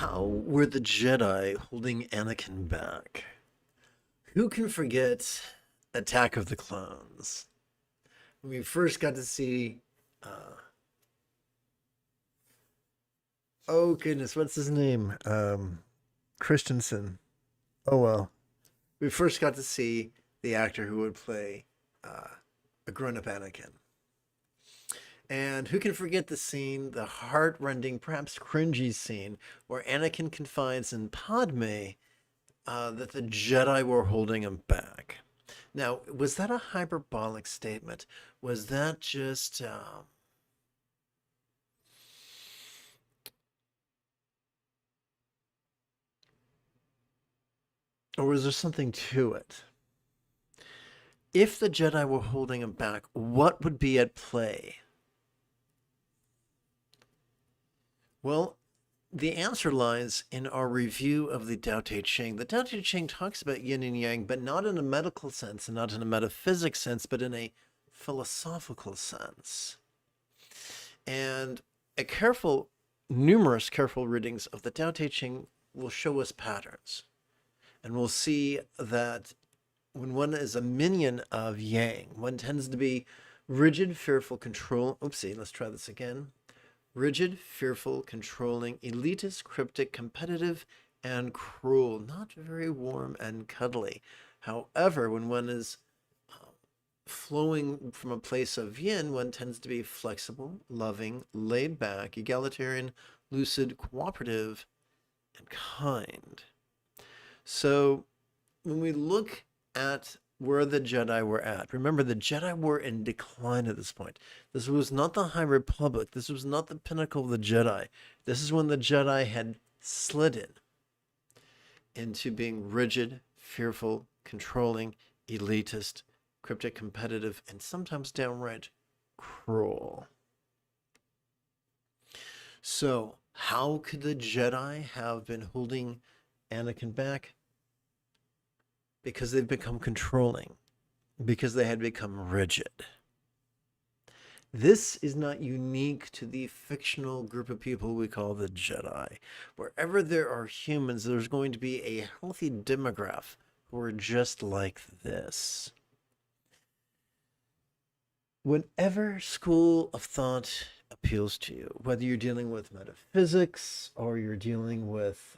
How were the Jedi holding Anakin back? Who can forget Attack of the Clones? When we first got to see, uh, oh goodness, what's his name? Christensen. Oh well. We first got to see the actor who would play uh, a grown-up Anakin. And who can forget the scene, the heart-rending, perhaps cringy scene, where Anakin confides in Padme that the Jedi were holding him back. Now, was that a hyperbolic statement? Was that just, or was there something to it? If the Jedi were holding him back, what would be at play? Well, the answer lies in our review of the Tao Te Ching. The Tao Te Ching talks about yin and yang, but not in a medical sense and not in a metaphysics sense, but in a philosophical sense. And numerous careful readings of the Tao Te Ching will show us patterns. And we'll see that when one is a minion of yang, one tends to be rigid, fearful, control. Oopsie, let's try this again. Rigid, fearful, controlling, elitist, cryptic, competitive, and cruel. Not very warm and cuddly. However, when one is flowing from a place of yin, one tends to be flexible, loving, laid back, egalitarian, lucid, cooperative, and kind. So when we look at where the Jedi were at, remember the Jedi were in decline at this point. This was not the High Republic. This was not the pinnacle of the Jedi. This is when the Jedi had slid into being rigid, fearful, controlling, elitist, cryptic, competitive, and sometimes downright cruel. So, how could the Jedi have been holding Anakin back? Because they've become controlling, because they had become rigid. This is not unique to the fictional group of people we call the Jedi. Wherever there are humans, there's going to be a healthy demographic who are just like this. Whatever school of thought appeals to you, whether you're dealing with metaphysics or you're dealing with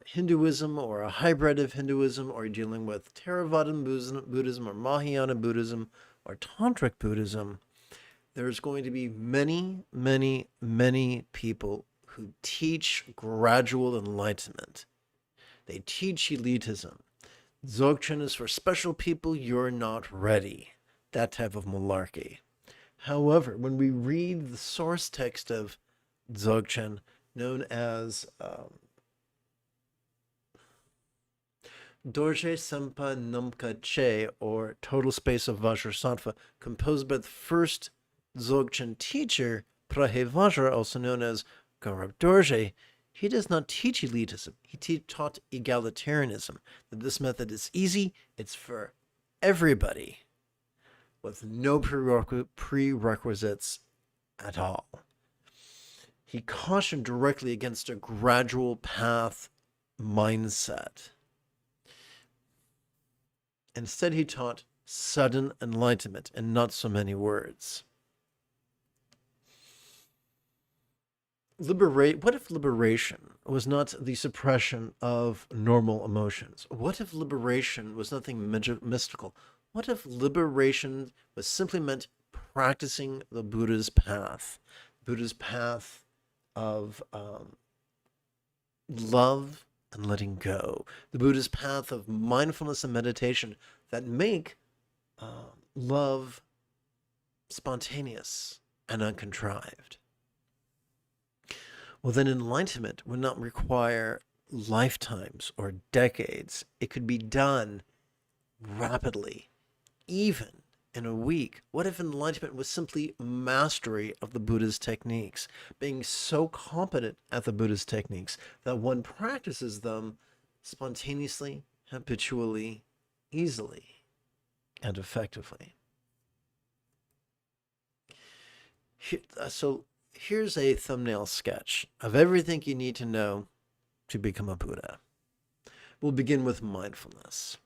Hinduism or a hybrid of Hinduism, or you're dealing with Theravada Buddhism or Mahayana Buddhism or Tantric Buddhism, there's going to be many, many, many people who teach gradual enlightenment. They teach elitism. Dzogchen is for special people, you're not ready. That type of malarkey. However, when we read the source text of Dzogchen, known as Dorje Sampa Numka Che, or Total Space of Vajrasattva, composed by the first Dzogchen teacher, Prahe Vajra, also known as Gaurab Dorje, he does not teach elitism. He taught egalitarianism, that this method is easy, it's for everybody, with no prerequisites at all. He cautioned directly against a gradual path mindset. Instead, he taught sudden enlightenment and not so many words. What if liberation was not the suppression of normal emotions? What if liberation was nothing mystical? What if liberation was simply meant practicing the Buddha's path of love and letting go, the Buddha's path of mindfulness and meditation that make love spontaneous and uncontrived? Well, then enlightenment would not require lifetimes or decades. It could be done rapidly, even in a week. What if enlightenment was simply mastery of the Buddha's techniques, being so competent at the Buddha's techniques that one practices them spontaneously, habitually, easily, and effectively? So here's a thumbnail sketch of everything you need to know to become a Buddha. We'll begin with mindfulness.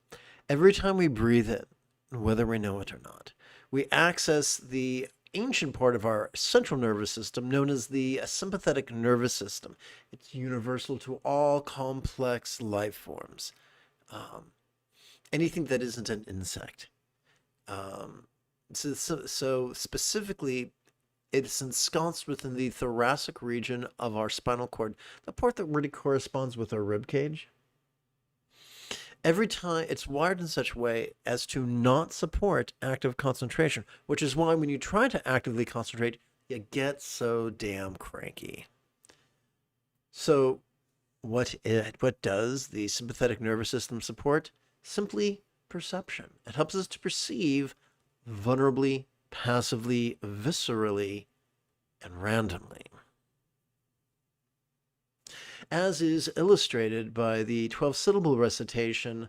Every time we breathe in, whether we know it or not, we access the ancient part of our central nervous system known as the sympathetic nervous system. It's universal to all complex life forms. Anything that isn't an insect. So specifically, it's ensconced within the thoracic region of our spinal cord, the part that really corresponds with our rib cage. Every time it's wired in such a way as to not support active concentration, which is why when you try to actively concentrate, you get so damn cranky. So what does the sympathetic nervous system support? Simply perception. It helps us to perceive vulnerably, passively, viscerally, and randomly. As is illustrated by the 12-syllable recitation,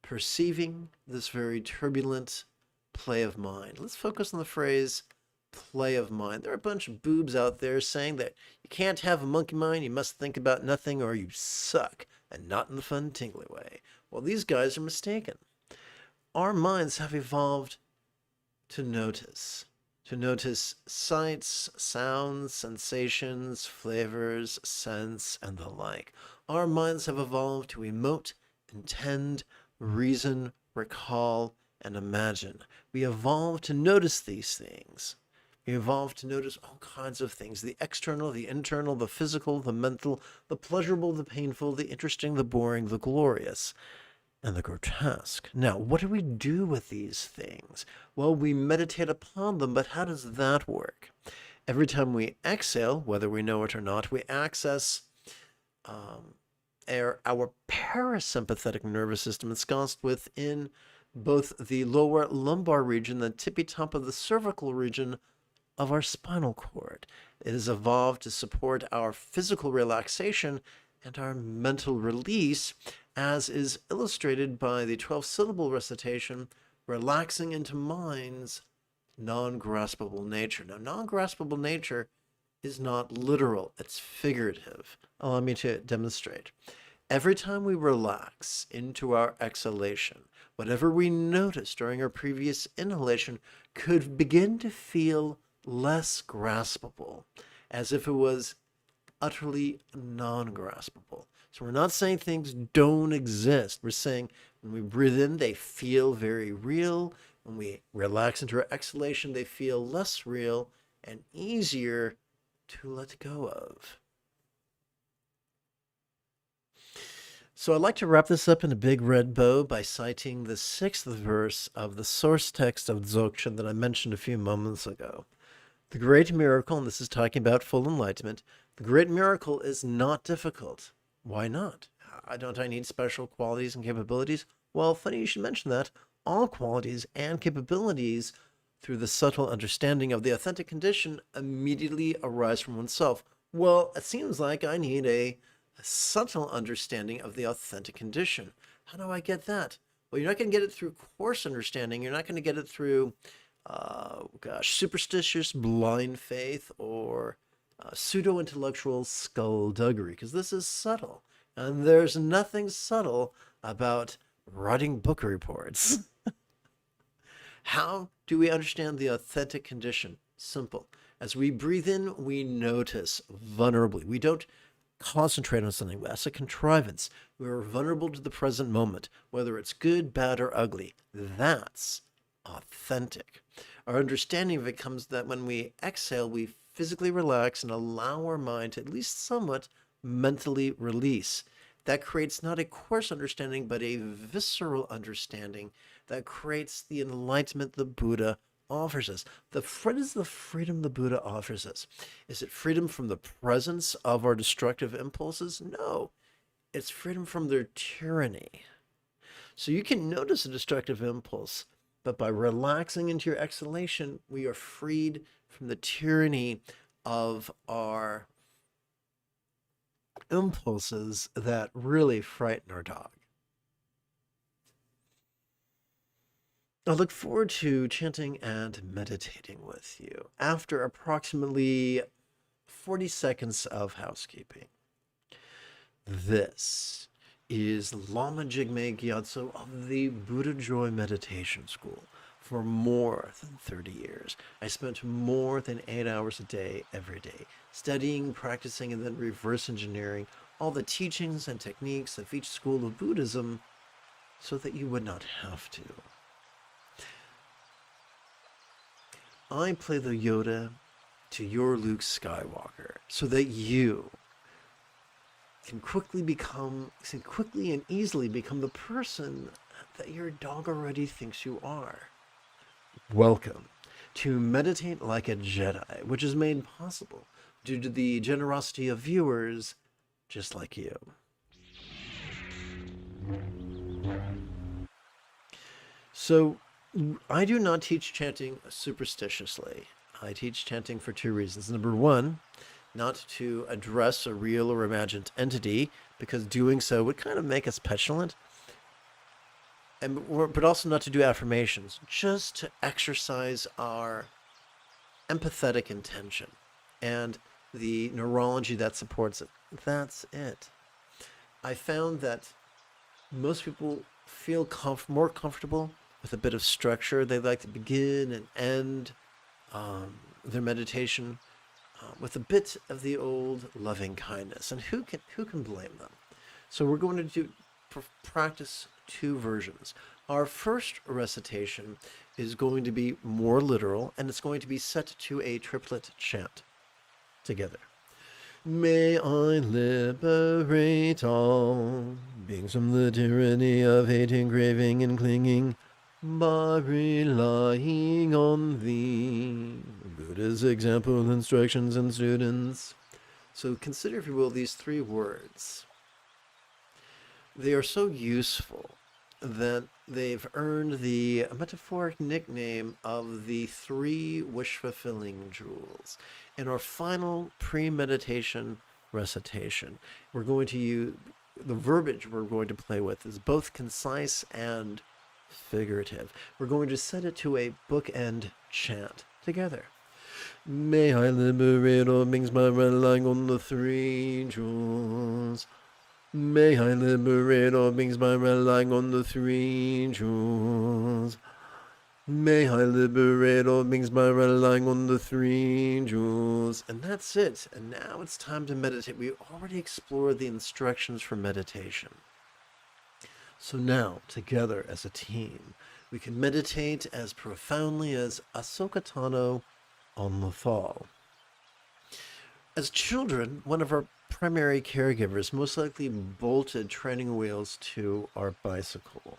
perceiving this very turbulent play of mind. Let's focus on the phrase play of mind. There are a bunch of boobs out there saying that you can't have a monkey mind, you must think about nothing, or you suck, and not in the fun, tingly way. Well, these guys are mistaken. Our minds have evolved to notice sights, sounds, sensations, flavors, scents, and the like. Our minds have evolved to emote, intend, reason, recall, and imagine. We evolved to notice these things. We evolved to notice all kinds of things: the external, the internal, the physical, the mental, the pleasurable, the painful, the interesting, the boring, the glorious, and the grotesque. Now, what do we do with these things? Well, we meditate upon them, but how does that work? Every time we exhale, whether we know it or not, we access our parasympathetic nervous system ensconced within both the lower lumbar region, the tippy top of the cervical region of our spinal cord. It has evolved to support our physical relaxation and our mental release, as is illustrated by the 12-syllable recitation, relaxing into mind's non-graspable nature. Now, non-graspable nature is not literal, it's figurative. Allow me to demonstrate. Every time we relax into our exhalation, whatever we noticed during our previous inhalation could begin to feel less graspable, as if it was utterly non-graspable. So we're not saying things don't exist. We're saying when we breathe in, they feel very real. When we relax into our exhalation, they feel less real and easier to let go of. So I'd like to wrap this up in a big red bow by citing the 6th verse of the source text of Dzogchen that I mentioned a few moments ago. The great miracle, and this is talking about full enlightenment, the great miracle is not difficult. Why not? Don't I need special qualities and capabilities? Well, funny you should mention that. All qualities and capabilities, through the subtle understanding of the authentic condition, immediately arise from oneself. Well, it seems like I need a subtle understanding of the authentic condition. How do I get that? Well, you're not going to get it through coarse understanding. You're not going to get it through, superstitious blind faith or pseudo-intellectual skullduggery, because this is subtle. And there's nothing subtle about writing book reports. How do we understand the authentic condition? Simple. As we breathe in, we notice vulnerably. We don't concentrate on something. That's a contrivance. We're vulnerable to the present moment, whether it's good, bad, or ugly. That's authentic. Our understanding of it comes that when we exhale, we physically relax and allow our mind to at least somewhat mentally release. That creates not a coarse understanding, but a visceral understanding that creates the enlightenment the Buddha offers us. What is the freedom the Buddha offers us? Is it freedom from the presence of our destructive impulses? No, it's freedom from their tyranny. So you can notice a destructive impulse, but by relaxing into your exhalation, we are freed from the tyranny of our impulses that really frighten our dog. I look forward to chanting and meditating with you after approximately 40 seconds of housekeeping. This is Lama Jigme Gyatso of the Buddha Joy Meditation School. For more than 30 years, I spent more than 8 hours a day every day, studying, practicing, and then reverse engineering all the teachings and techniques of each school of Buddhism so that you would not have to. I play the Yoda to your Luke Skywalker so that you can quickly and easily become the person that your dog already thinks you are. Welcome to Meditate Like a Jedi, which is made possible due to the generosity of viewers just like you. So, I do not teach chanting superstitiously. I teach chanting for two reasons. Number one, not to address a real or imagined entity, because doing so would kind of make us petulant. But also not to do affirmations, just to exercise our empathetic intention and the neurology that supports it. That's it. I found that most people feel more comfortable with a bit of structure. They like to begin and end their meditation with a bit of the old loving kindness. And who can blame them? So we're going to practice two versions. Our first recitation is going to be more literal, and it's going to be set to a triplet chant together. May I liberate all beings from the tyranny of hating, craving, and clinging by relying on thee. Buddha's example, instructions, and students. So consider, if you will, these three words. They are so useful that they've earned the metaphoric nickname of the three wish-fulfilling jewels. In our final pre-meditation recitation, we're going to use the verbiage we're going to play with is both concise and figurative. We're going to set it to a bookend chant together. May I liberate all beings by relying on the three jewels. May I liberate all beings by relying on the three jewels. May I liberate all beings by relying on the three jewels. And that's it. And now it's time to meditate. We already explored the instructions for meditation. So now, together as a team, we can meditate as profoundly as Ahsoka Tano on the Fall. As children, one of our primary caregivers most likely bolted training wheels to our bicycle.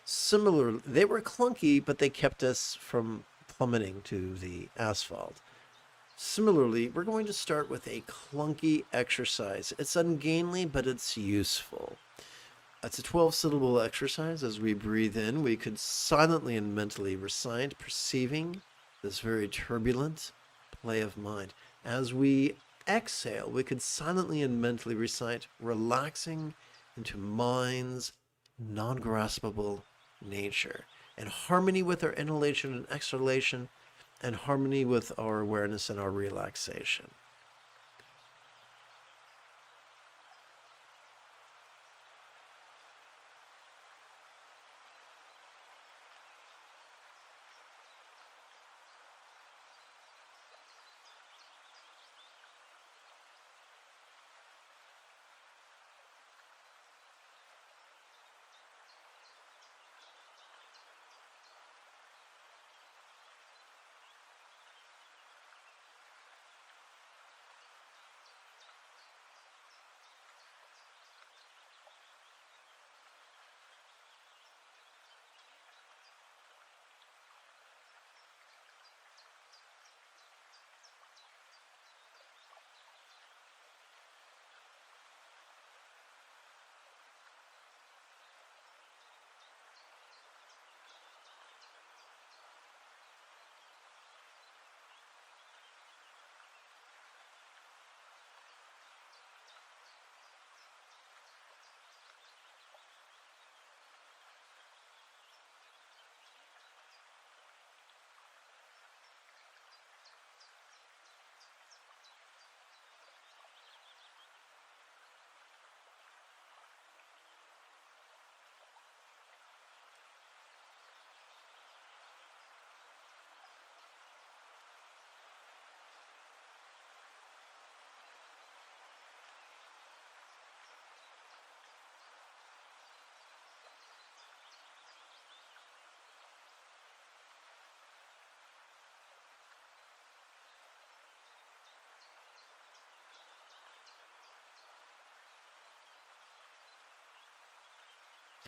Similarly, they were clunky, but they kept us from plummeting to the asphalt. Similarly, we're going to start with a clunky exercise. It's ungainly, but it's useful. It's a 12-syllable exercise. As we breathe in, we could silently and mentally recite, perceiving this very turbulent play of mind. As we exhale, we could silently and mentally recite, relaxing into mind's non-graspable nature, in harmony with our inhalation and exhalation, and harmony with our awareness and our relaxation.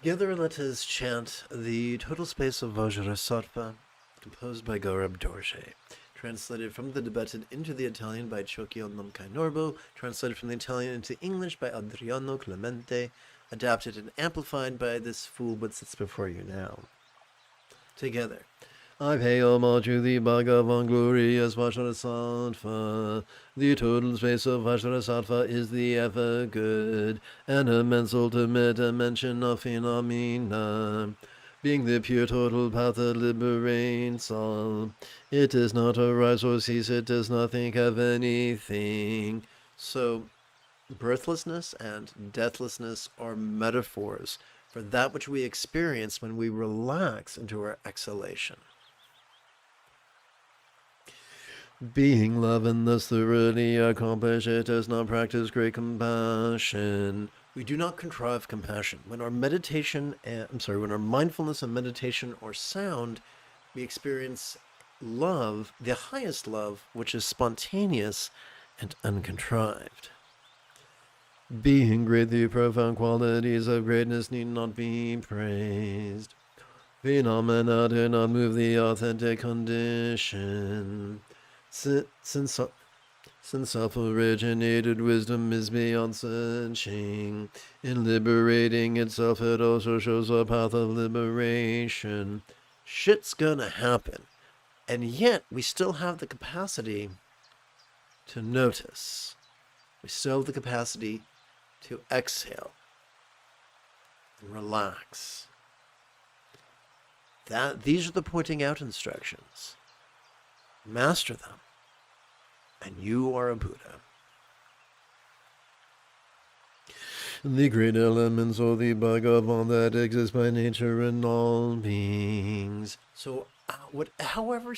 Together let us chant the total space of Vajrasattva, composed by Gaurab Dorje, translated from the Tibetan into the Italian by Chokyo Nomkai Norbo, translated from the Italian into English by Adriano Clemente, adapted and amplified by this fool what sits before you now. Together. I pay homage to the Bhagavan glorious Vajrasattva. The total space of Vajrasattva is the ever good and immense ultimate dimension of phenomena. Being the pure total path that liberates all. It does not arise or cease, it does not think of anything. So, birthlessness and deathlessness are metaphors for that which we experience when we relax into our exhalation. Being love and thus thoroughly accomplish it does not practice great compassion. We do not contrive compassion. When our when our mindfulness and meditation are sound, we experience love, the highest love, which is spontaneous and uncontrived. Being great, the profound qualities of greatness need not be praised. Phenomena do not move the authentic condition. Since self-originated wisdom is beyond searching, in liberating itself, it also shows a path of liberation. Shit's gonna happen, and yet we still have the capacity to notice. We still have the capacity to exhale and relax. These are the pointing out instructions. Master them, and you are a Buddha. The great elements of the Bhagavan that exist by nature in all beings. So, however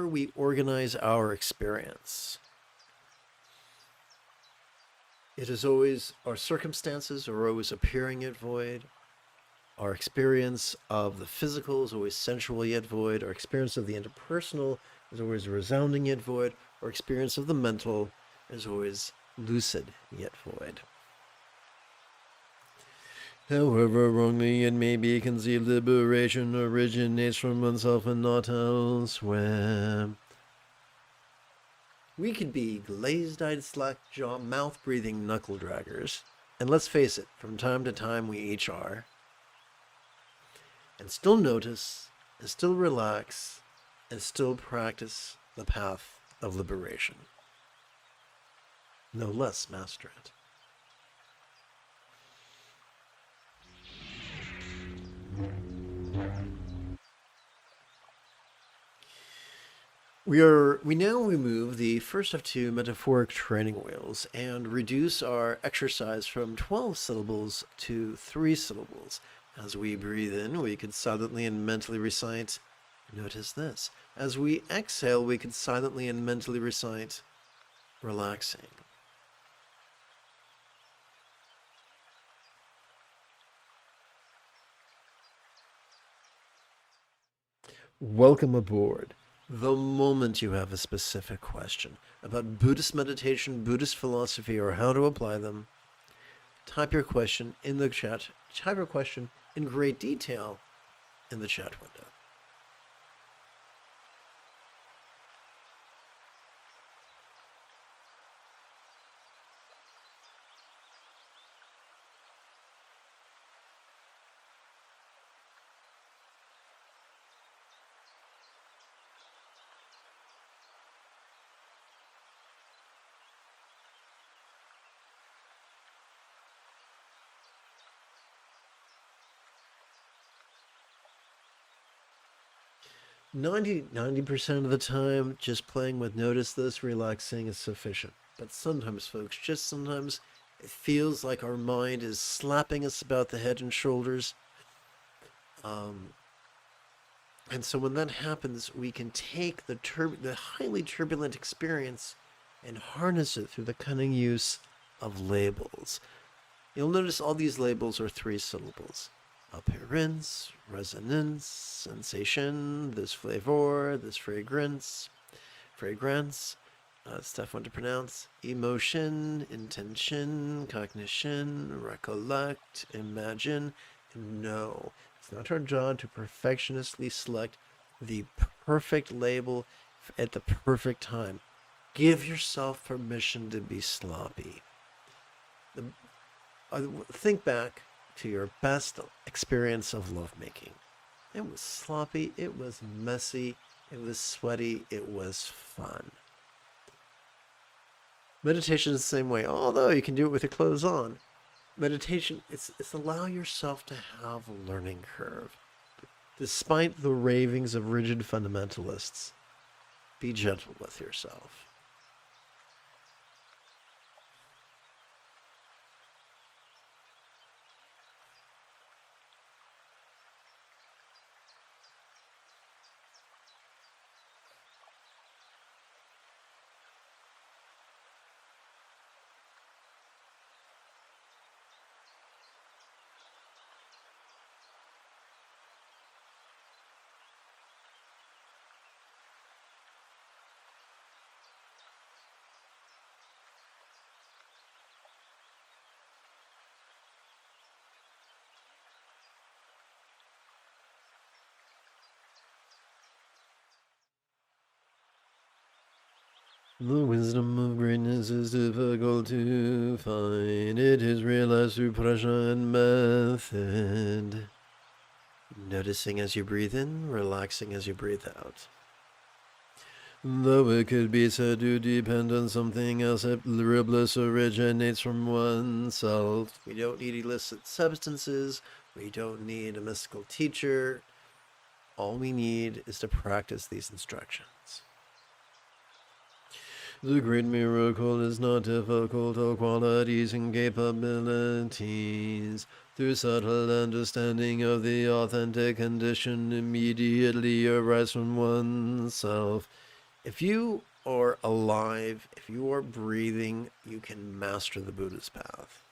we organize our experience, it is always, our circumstances are always appearing at void. Our experience of the physical is always sensual yet void. Our experience of the interpersonal is always resounding yet void. Our experience of the mental is always lucid yet void. However wrongly it may be conceived, liberation originates from oneself and not elsewhere. We could be glazed-eyed, slack-jaw, mouth-breathing knuckle-draggers, and let's face it, from time to time we each are, and still notice, and still relax, and still practice the path of liberation. No less master it. We now remove the first of two metaphoric training wheels and reduce our exercise from 12 syllables to 3 syllables. As we breathe in, we could silently and mentally recite, notice this. As we exhale, we could silently and mentally recite, relaxing. Welcome aboard. The moment you have a specific question about Buddhist meditation, Buddhist philosophy, or how to apply them, type your question in the chat. Type your question in great detail in the chat window. Ninety percent of the time, just playing with notice this, relaxing is sufficient. But sometimes, folks, just sometimes, it feels like our mind is slapping us about the head and shoulders. And so when that happens, we can take the highly turbulent experience and harness it through the cunning use of labels. You'll notice all these labels are 3 syllables. Appearance, resonance, sensation, this flavor, this fragrance, it's tough one to pronounce, emotion, intention, cognition, recollect, imagine. No, it's not our job to perfectionistly select the perfect label at the perfect time. Give yourself permission to be sloppy. Think back to your best experience of lovemaking. It was sloppy, it was messy, it was sweaty, it was fun. Meditation is the same way, although you can do it with your clothes on. Meditation, it's allow yourself to have a learning curve. Despite the ravings of rigid fundamentalists, be gentle with yourself. The wisdom of greatness is difficult to find. It is realized through pressure and method. Noticing as you breathe in, relaxing as you breathe out. Though it could be said to depend on something else, real bliss originates from oneself. We don't need illicit substances. We don't need a mystical teacher. All we need is to practice these instructions. The great miracle is not difficult of qualities and capabilities. Through subtle understanding of the authentic condition immediately arise from oneself. If you are alive, if you are breathing, you can master the Buddha's path.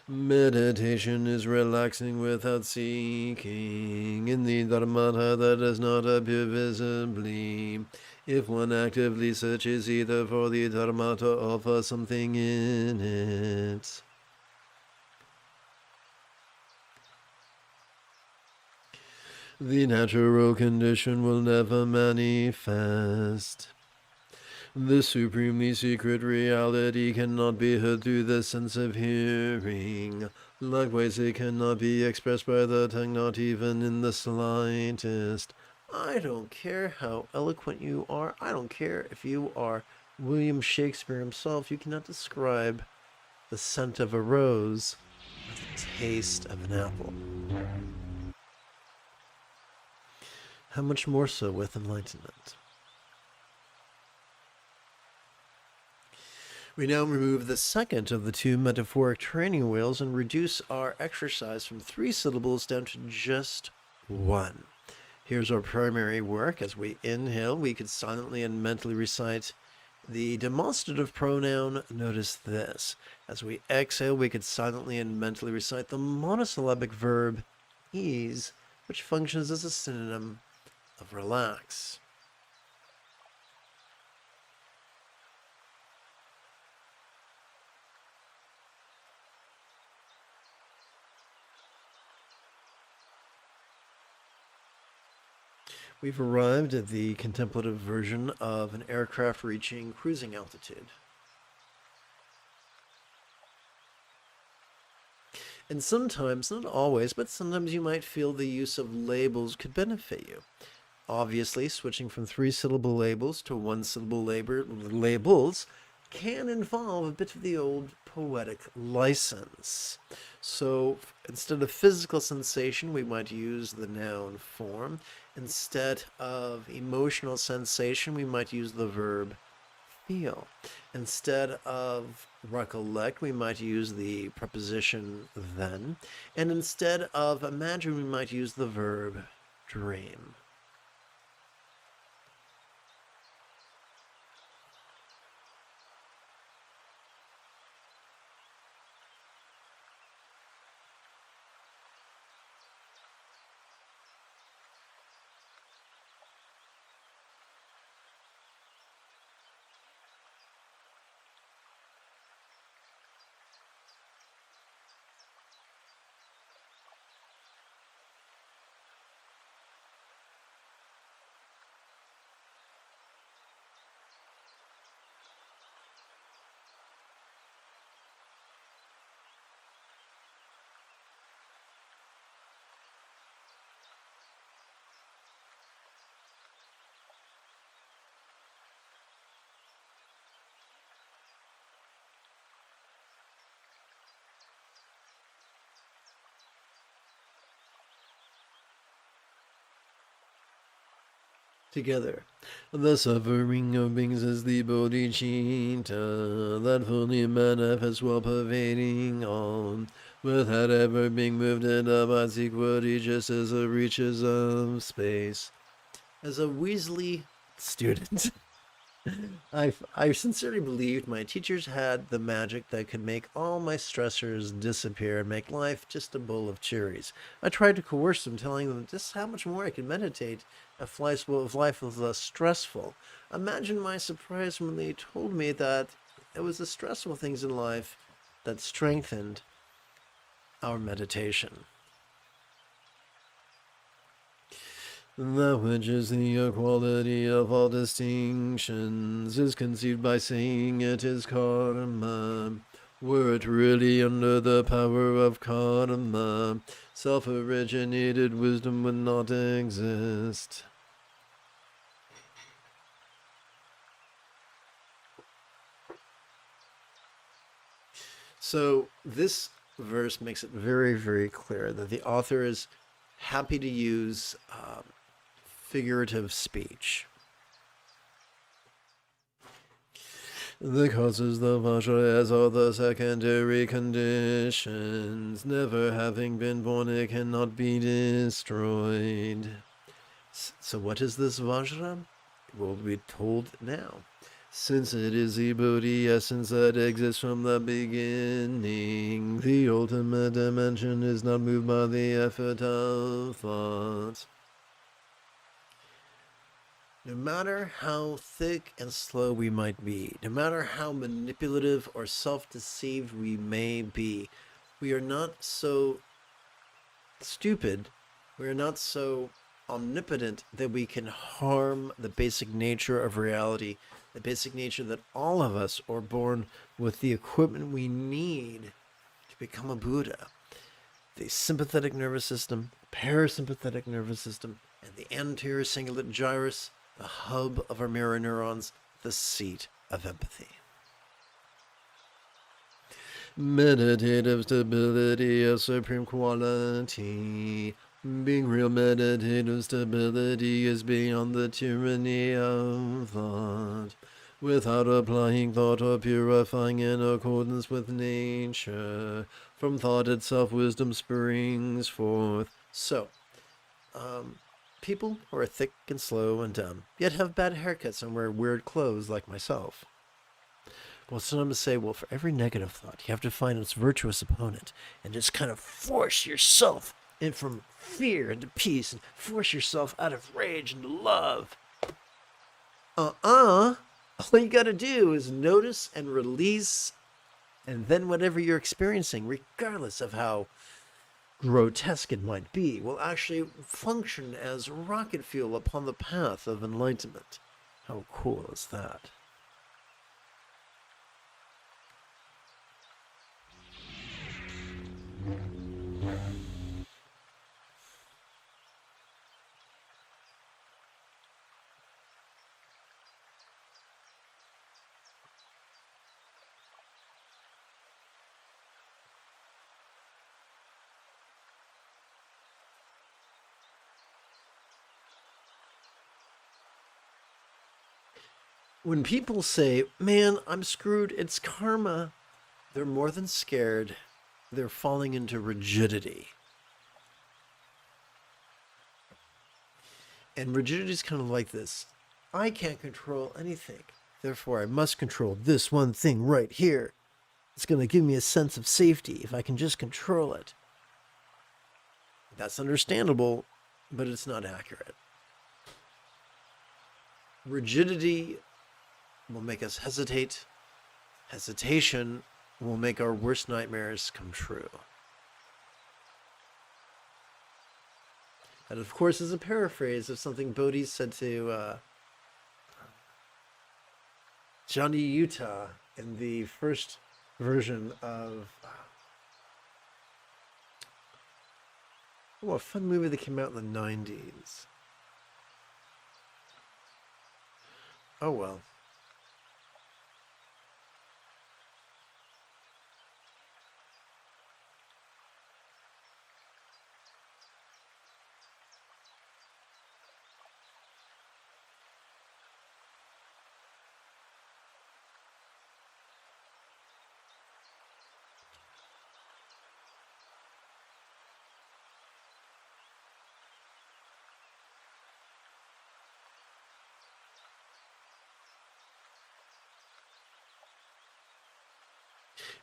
Meditation is relaxing without seeking. In the dharmata that does not appear visibly. If one actively searches either for the dharmata or for something in it. The natural condition will never manifest. The supremely secret reality cannot be heard through the sense of hearing. Likewise, it cannot be expressed by the tongue, not even in the slightest. I don't care how eloquent you are. I don't care if you are William Shakespeare himself. You cannot describe the scent of a rose or the taste of an apple. How much more so with enlightenment? We now remove the second of the two metaphoric training wheels and reduce our exercise from 3 syllables down to just 1. Here's our primary work. As we inhale, we could silently and mentally recite the demonstrative pronoun. Notice this. As we exhale, we could silently and mentally recite the monosyllabic verb ease, which functions as a synonym of relax. We've arrived at the contemplative version of an aircraft reaching cruising altitude. And sometimes, not always, but sometimes you might feel the use of labels could benefit you. Obviously, switching from 3-syllable labels to 1-syllable labels can involve a bit of the old poetic license. So instead of physical sensation, we might use the noun form. Instead of emotional sensation, we might use the verb feel. Instead of recollect, we might use the preposition then. And instead of imagine, we might use the verb dream. Together. The suffering of beings is the bodhicitta that fully manifests while pervading all, without ever being moved into its equity, just as it reaches of space. As a Weasley student, I sincerely believed my teachers had the magic that could make all my stressors disappear and make life just a bowl of cherries. I tried to coerce them, telling them just how much more I could meditate if life was less stressful. Imagine my surprise when they told me that it was the stressful things in life that strengthened our meditation. That which is the equality of all distinctions is conceived by saying it is karma. Were it really under the power of karma, self-originated wisdom would not exist. So this verse makes it very, very clear that the author is happy to use figurative speech. The causes, the vajras, are the secondary conditions. Never having been born, it cannot be destroyed. So what is this vajra? We'll be told now. Since it is the Bodhi essence that exists from the beginning, the ultimate dimension is not moved by the effort of thought. No matter how thick and slow we might be, no matter how manipulative or self-deceived we may be, we are not so stupid, we are not so omnipotent that we can harm the basic nature of reality, the basic nature that all of us are born with the equipment we need to become a Buddha. The sympathetic nervous system, parasympathetic nervous system, and the anterior cingulate gyrus, the hub of our mirror neurons, the seat of empathy. Meditative stability of supreme quality. Being real meditative stability is beyond the tyranny of thought. Without applying thought or purifying in accordance with nature, from thought itself wisdom springs forth. So, people who are thick and slow and dumb, yet have bad haircuts and wear weird clothes like myself. Well, sometimes say, well, for every negative thought, you have to find its virtuous opponent and just kind of force yourself in from fear into peace and force yourself out of rage into love. All you got to do is notice and release, and then whatever you're experiencing, regardless of how grotesque it might be, will actually function as rocket fuel upon the path of enlightenment. How cool is that? When people say, man, I'm screwed, it's karma, they're more than scared. They're falling into rigidity. And rigidity is kind of like this. I can't control anything. Therefore, I must control this one thing right here. It's going to give me a sense of safety if I can just control it. That's understandable, but it's not accurate. Rigidity will make us hesitate. Hesitation will make our worst nightmares come true. That, of course, is a paraphrase of something Bodhi said to Johnny Utah in the first version of a fun movie that came out in the 90s. Oh well.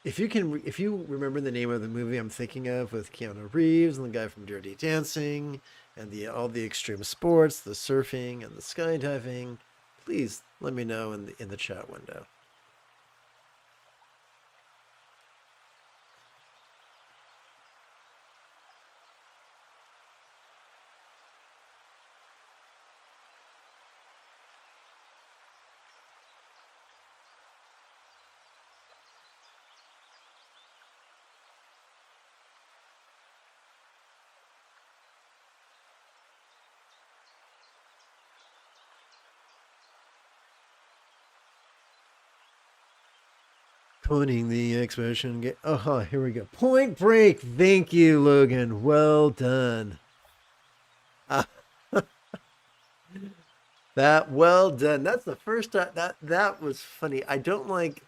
If you remember the name of the movie I'm thinking of with Keanu Reeves and the guy from Dirty Dancing and all the extreme sports, the surfing and the skydiving, please let me know in the chat window. Putting the expression. Here we go. Point Break. Thank you, Logan. Well done. Well done. That's the first time that was funny. I don't like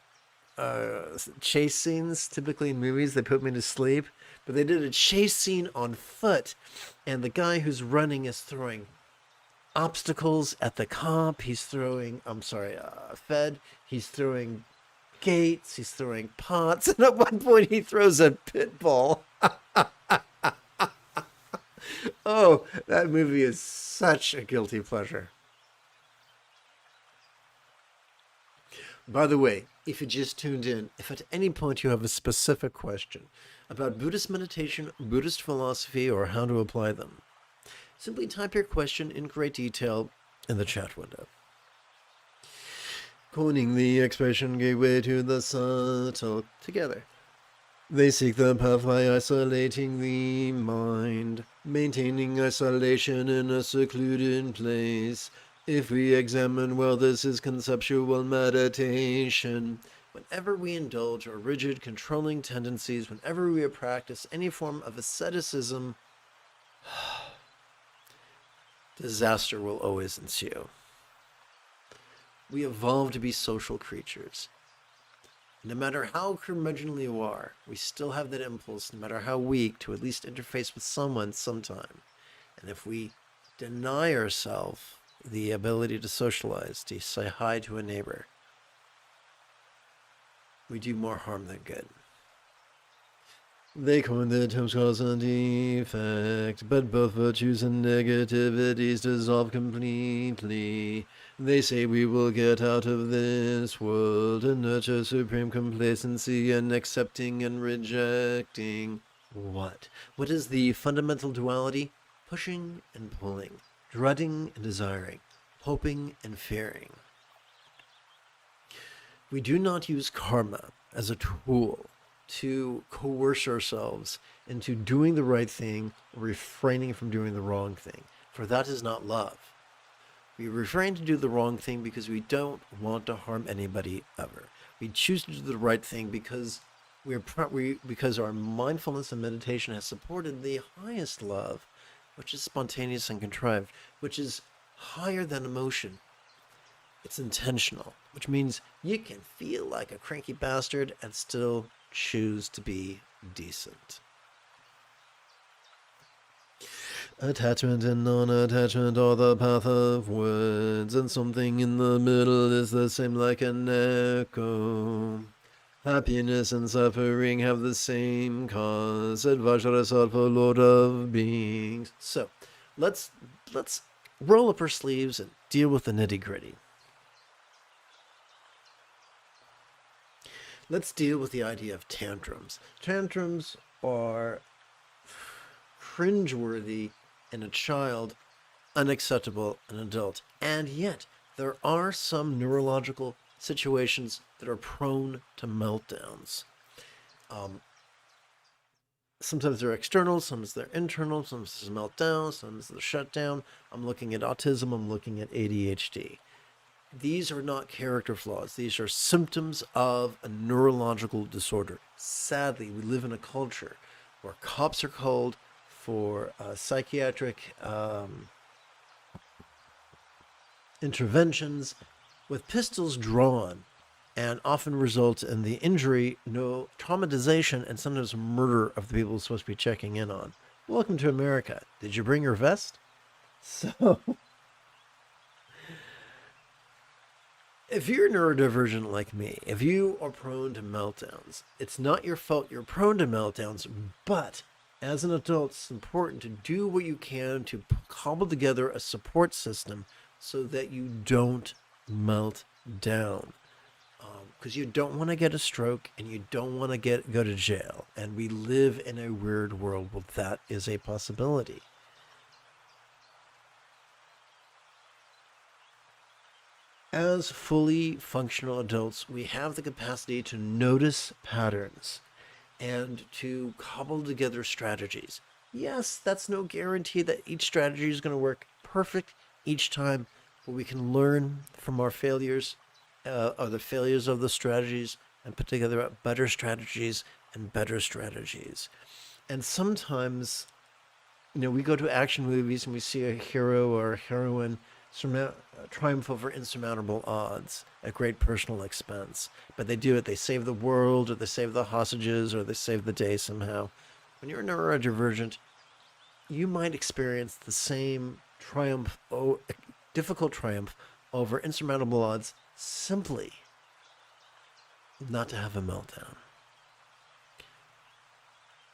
chase scenes typically in movies. They put me to sleep, but they did a chase scene on foot, and the guy who's running is throwing obstacles at the cop. He's throwing, Fed. He's throwing gates. He's throwing pots, and at one point he throws a pit bull. Oh, that movie is such a guilty pleasure. By the way, if you just tuned in, if at any point you have a specific question about Buddhist meditation, Buddhist philosophy, or how to apply them, simply type your question in great detail in the chat window. Coining the expression gateway to the subtle together. They seek the path by isolating the mind, maintaining isolation in a secluded place. If we examine well, this is conceptual meditation. Whenever we indulge our rigid, controlling tendencies, whenever we practice any form of asceticism, disaster will always ensue. We evolve to be social creatures. No matter how curmudgeonly you are, we still have that impulse, no matter how weak, to at least interface with someone sometime. And if we deny ourselves the ability to socialize, to say hi to a neighbor, we do more harm than good. They coin the terms cause and effect, but both virtues and negativities dissolve completely. They say we will get out of this world and nurture supreme complacency and accepting and rejecting. What? What is the fundamental duality? Pushing and pulling, dreading and desiring, hoping and fearing. We do not use karma as a tool to coerce ourselves into doing the right thing or refraining from doing the wrong thing, for that is not love. We refrain to do the wrong thing because we don't want to harm anybody ever. We choose to do the right thing because because our mindfulness and meditation has supported the highest love, which is spontaneous and contrived, which is higher than emotion. It's intentional, which means you can feel like a cranky bastard and still choose to be decent. Attachment and non-attachment are the path of words, and something in the middle is the same like an echo. Happiness and suffering have the same cause. Advajra for Lord of Beings. So, let's roll up our sleeves and deal with the nitty-gritty. Let's deal with the idea of tantrums. Tantrums are cringeworthy in a child, unacceptable in an adult. And yet, there are some neurological situations that are prone to meltdowns. Sometimes they're external, sometimes they're internal, sometimes there's a meltdown, sometimes there's a shutdown. I'm looking at autism, I'm looking at ADHD. These are not character flaws. These are symptoms of a neurological disorder. Sadly, we live in a culture where cops are called for psychiatric interventions with pistols drawn, and often results in the injury, no traumatization, and sometimes murder of the people supposed to be checking in on. Welcome to America. Did you bring your vest? So If you're neurodivergent like me, if you are prone to meltdowns, it's not your fault you're prone to meltdowns, but as an adult, it's important to do what you can to cobble together a support system so that you don't melt down. Because you don't want to get a stroke and you don't want to go to jail. And we live in a weird world where that is a possibility. As fully functional adults, we have the capacity to notice patterns and to cobble together strategies. Yes, that's no guarantee that each strategy is going to work perfect each time, but we can learn from our failures or the failures of the strategies and put together better strategies and better strategies. And sometimes, we go to action movies and we see a hero or a heroine triumph over insurmountable odds at great personal expense. But they do it. They save the world, or they save the hostages, or they save the day somehow. When you're neurodivergent, you might experience the same triumph, difficult triumph over insurmountable odds, simply not to have a meltdown.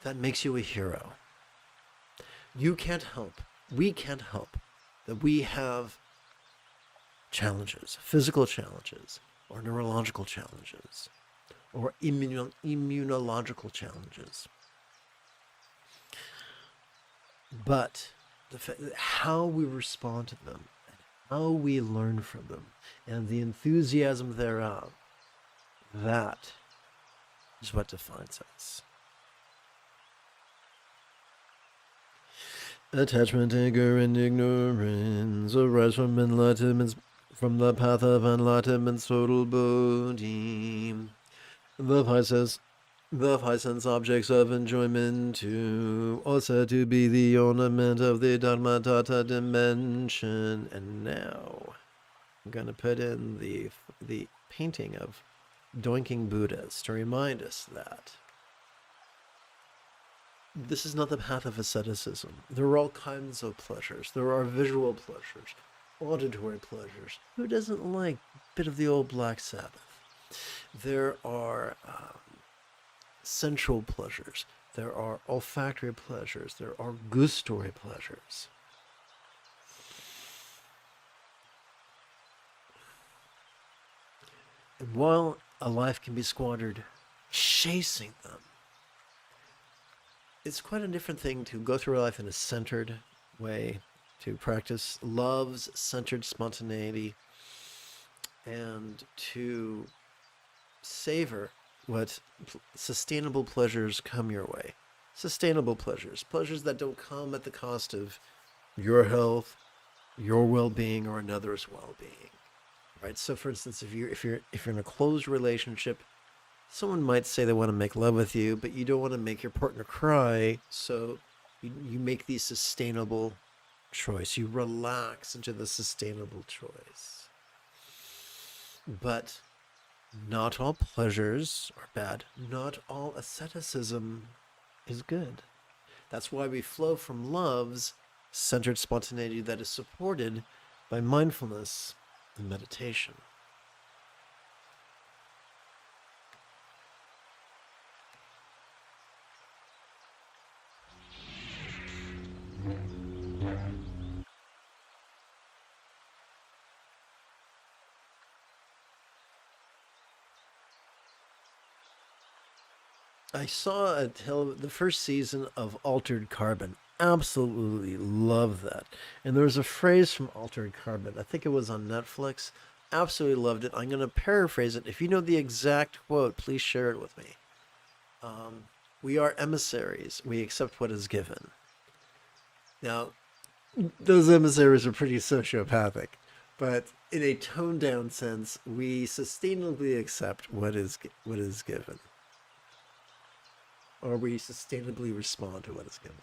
That makes you a hero. You can't help, we can't help that we have challenges, physical challenges, or neurological challenges, or immunological challenges. But how we respond to them, how we learn from them, and the enthusiasm thereof, that is what defines us. Attachment, anger, and ignorance arise from enlightenment, from the path of enlightenment's total body. The five sense objects of enjoyment too are said to be the ornament of the Dharmadhata dimension. And now I'm going to put in the painting of Doinking Buddhas to remind us that this is not the path of asceticism. There are all kinds of pleasures. There are visual pleasures, auditory pleasures. Who doesn't like a bit of the old Black Sabbath? There are sensual pleasures. There are olfactory pleasures. There are gustatory pleasures. And while a life can be squandered chasing them, it's quite a different thing to go through life in a centered way, to practice love's centered spontaneity, and to savor what sustainable pleasures come your way. Sustainable pleasures, pleasures that don't come at the cost of your health, your well-being, or another's well-being. Right? So, for instance, if you're in a closed relationship, someone might say they want to make love with you, but you don't want to make your partner cry, so you make the sustainable choice. You relax into the sustainable choice. But not all pleasures are bad. Not all asceticism is good. That's why we flow from love's centered spontaneity that is supported by mindfulness and meditation. I saw the first season of Altered Carbon. Absolutely love that. And there was a phrase from Altered Carbon. I think it was on Netflix. Absolutely loved it. I'm going to paraphrase it. If you know the exact quote, please share it with me. We are emissaries. We accept what is given. Now, those emissaries are pretty sociopathic, but in a toned down sense, we sustainably accept what is given. Or we sustainably respond to what is given.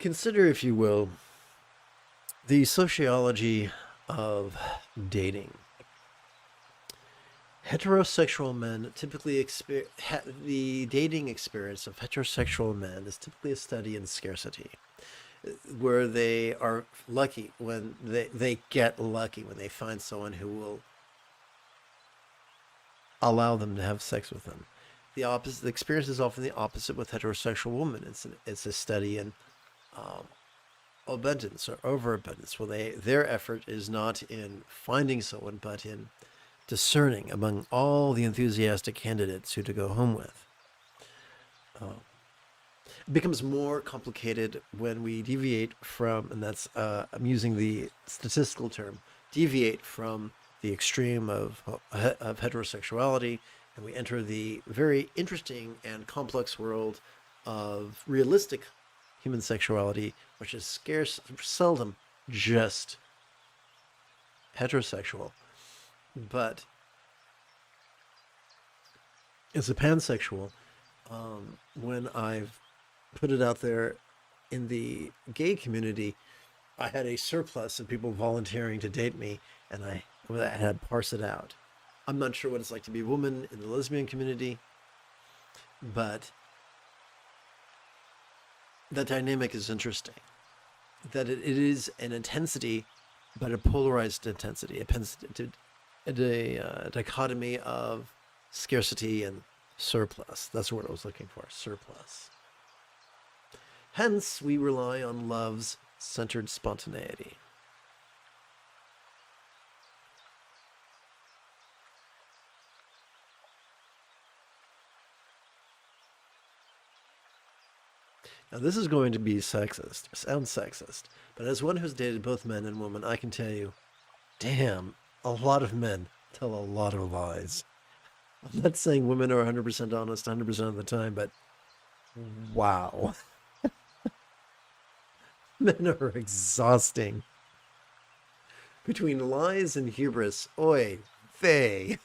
Consider, if you will, the sociology of dating. Heterosexual men typically the dating experience of heterosexual men is typically a study in scarcity, where they are lucky when they get lucky when they find someone who will allow them to have sex with them. The experience is often the opposite with heterosexual women. It's a study in abundance or overabundance, where their effort is not in finding someone, but in discerning among all the enthusiastic candidates who to go home with. It becomes more complicated when we deviate from, and that's I'm using the statistical term, deviate from the extreme of heterosexuality, and we enter the very interesting and complex world of realistic human sexuality, which is seldom just heterosexual, but it's a pansexual. When I've put it out there in the gay community, I had a surplus of people volunteering to date me, and I had to parse it out. I'm not sure what it's like to be a woman in the lesbian community, but that dynamic is interesting. That it is an intensity, but a polarized intensity, a dichotomy of scarcity and surplus. That's what I was looking for, surplus. Hence, we rely on love's centered spontaneity. Now, this is going to be sexist, sounds sexist, but as one who's dated both men and women, I can tell you, damn, a lot of men tell a lot of lies. I'm not saying women are 100% honest 100% of the time, but wow. Men are exhausting. Between lies and hubris, oy vey.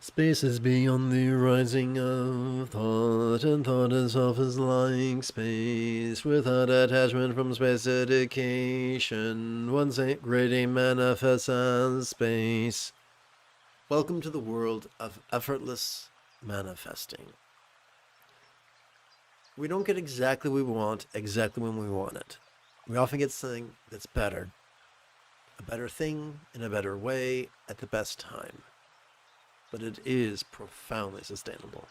Space is beyond the rising of thought, and thought itself is like space, without attachment from space dedication. One's great aim manifests as space. Welcome to the world of effortless manifesting. We don't get exactly what we want exactly when we want it. We often get something that's better. A better thing in a better way at the best time. But it is profoundly sustainable.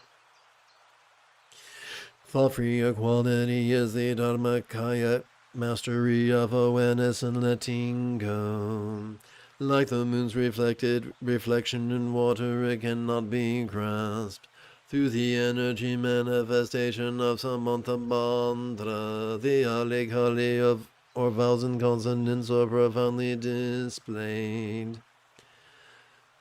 Thought-free equality is the Dharmakaya, mastery of awareness and letting go. Like the moon's reflection in water, it cannot be grasped. Through the energy manifestation of Samantha Mantra, the Alikali of or vowels and consonants are profoundly displayed.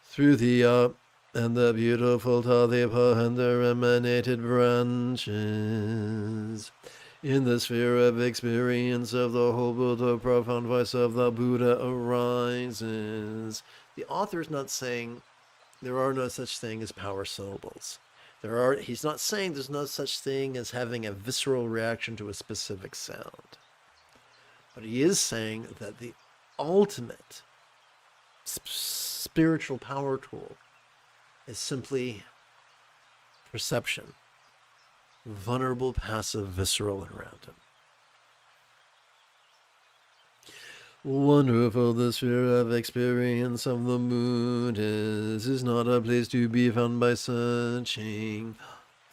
Through the and the beautiful Tadipa and their emanated branches. In the sphere of experience of the whole Buddha, profound voice of the Buddha arises. The author is not saying there are no such thing as power syllables. He's not saying there's no such thing as having a visceral reaction to a specific sound. But he is saying that the ultimate spiritual power tool is simply perception, vulnerable, passive, visceral, and random. Wonderful the sphere of experience of the moon is not a place to be found by searching.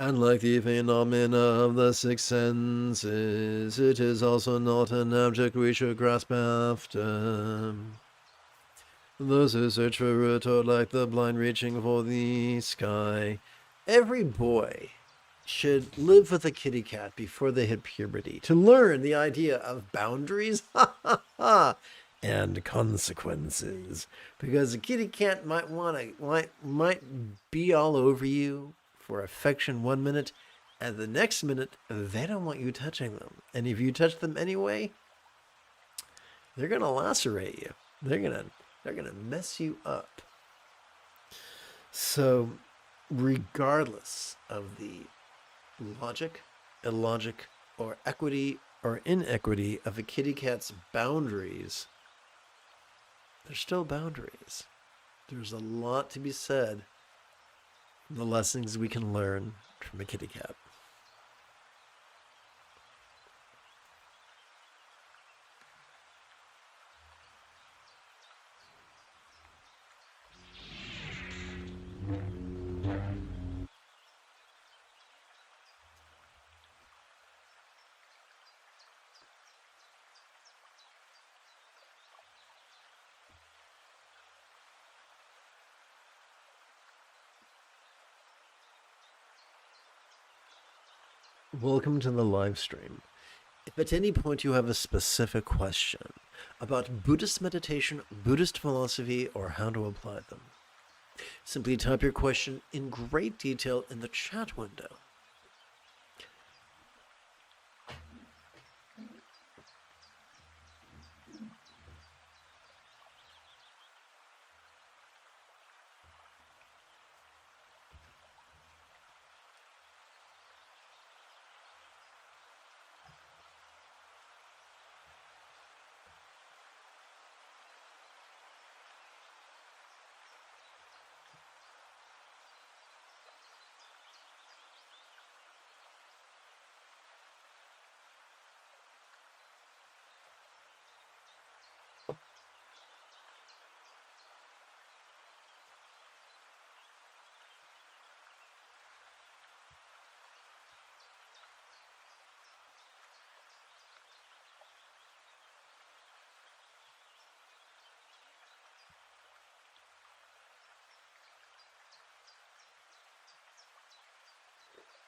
And like the phenomena of the six senses, it is also not an object we should grasp after. Those who search for it are like the blind reaching for the sky. Every boy should live with a kitty cat before they hit puberty to learn the idea of boundaries and consequences. Because a kitty cat might be all over you for affection 1 minute, and the next minute they don't want you touching them. And if you touch them anyway, they're gonna lacerate you. They're gonna mess you up. So, regardless of the logic, illogic, or equity or inequity of a kitty cat's boundaries, they're still boundaries. There's a lot to be said from the lessons we can learn from a kitty cat. Welcome to the live stream. If at any point you have a specific question about Buddhist meditation, Buddhist philosophy, or how to apply them, simply type your question in great detail in the chat window.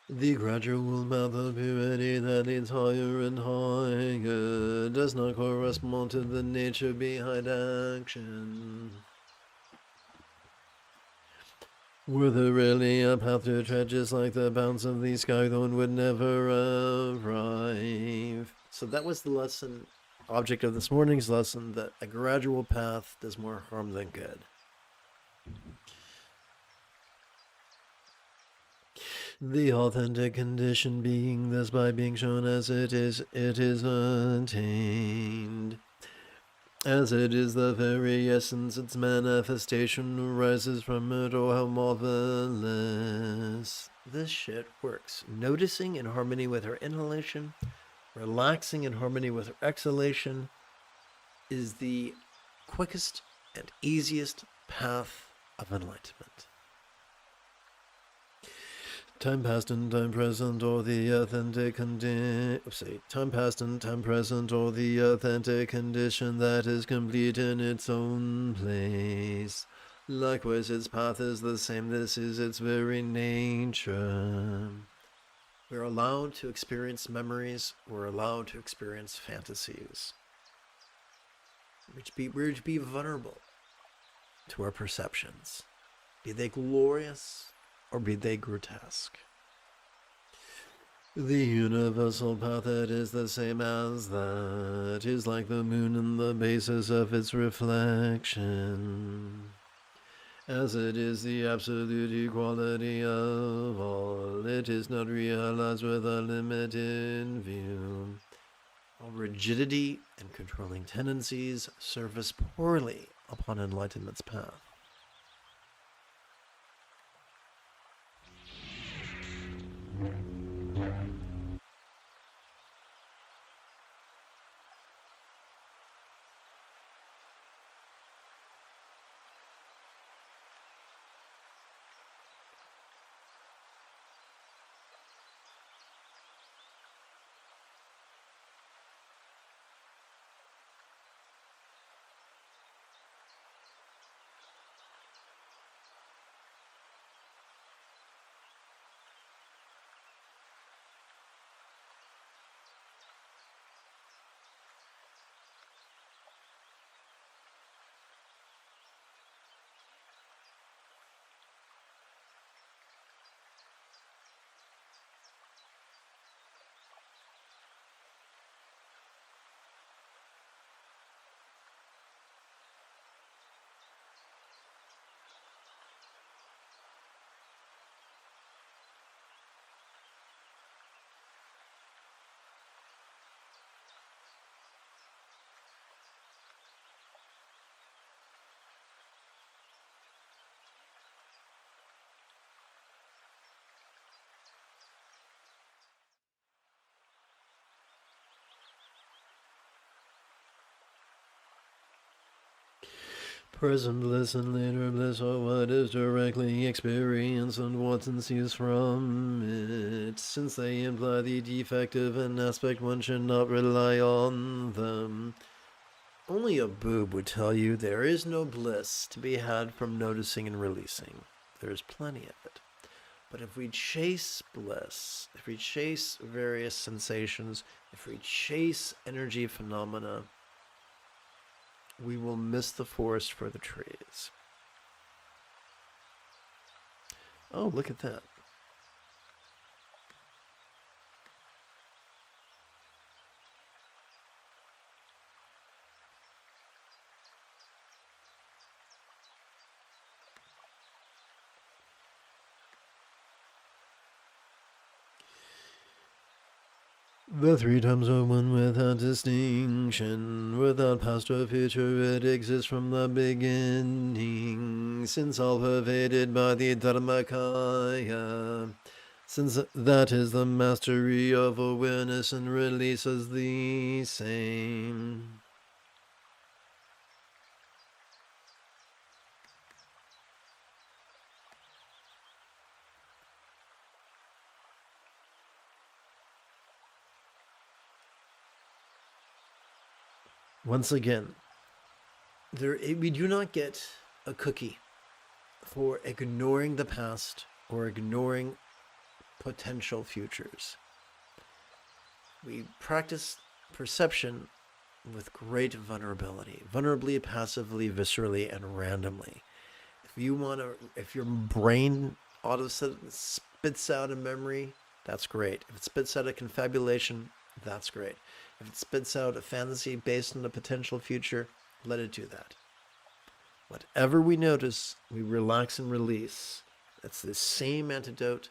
The gradual path of purity that leads higher and higher does not correspond to the nature behind action. Were there really a path to tread just like the bounds of the sky, one would never arrive. So that was the lesson, object of this morning's lesson, that a gradual path does more harm than good. The authentic condition being thus by being shown as it is attained. As it is the very essence, its manifestation arises from it, oh how marvelous. This shit works. Noticing in harmony with her inhalation, relaxing in harmony with her exhalation is the quickest and easiest path of enlightenment. Time past and time present, or the authentic time past and time present, or the authentic condition that is complete in its own place. Likewise, its path is the same. This is its very nature. We're allowed to experience memories. We're allowed to experience fantasies. We're to be vulnerable to our perceptions, be they glorious or be they grotesque. The universal path that is the same as that is like the moon and the basis of its reflection. As it is the absolute equality of all, it is not realized with a limit in view. All rigidity and controlling tendencies surface poorly upon enlightenment's path. Present bliss and later bliss are what is directly experienced and what ensues from it. Since they imply the defective in aspect, one should not rely on them. Only a boob would tell you there is no bliss to be had from noticing and releasing. There is plenty of it. But if we chase bliss, if we chase various sensations, if we chase energy phenomena, we will miss the forest for the trees. Oh, look at that. The three times are one without distinction, without past or future, it exists from the beginning, since all pervaded by the Dharmakaya, since that is the mastery of awareness and release as the same. Once again, we do not get a cookie for ignoring the past or ignoring potential futures. We practice perception with great vulnerability, vulnerably, passively, viscerally, and randomly. If your brain spits out a memory, that's great. If it spits out a confabulation, that's great. If it spits out a fantasy based on a potential future, let it do that. Whatever we notice, we relax and release. It's the same antidote.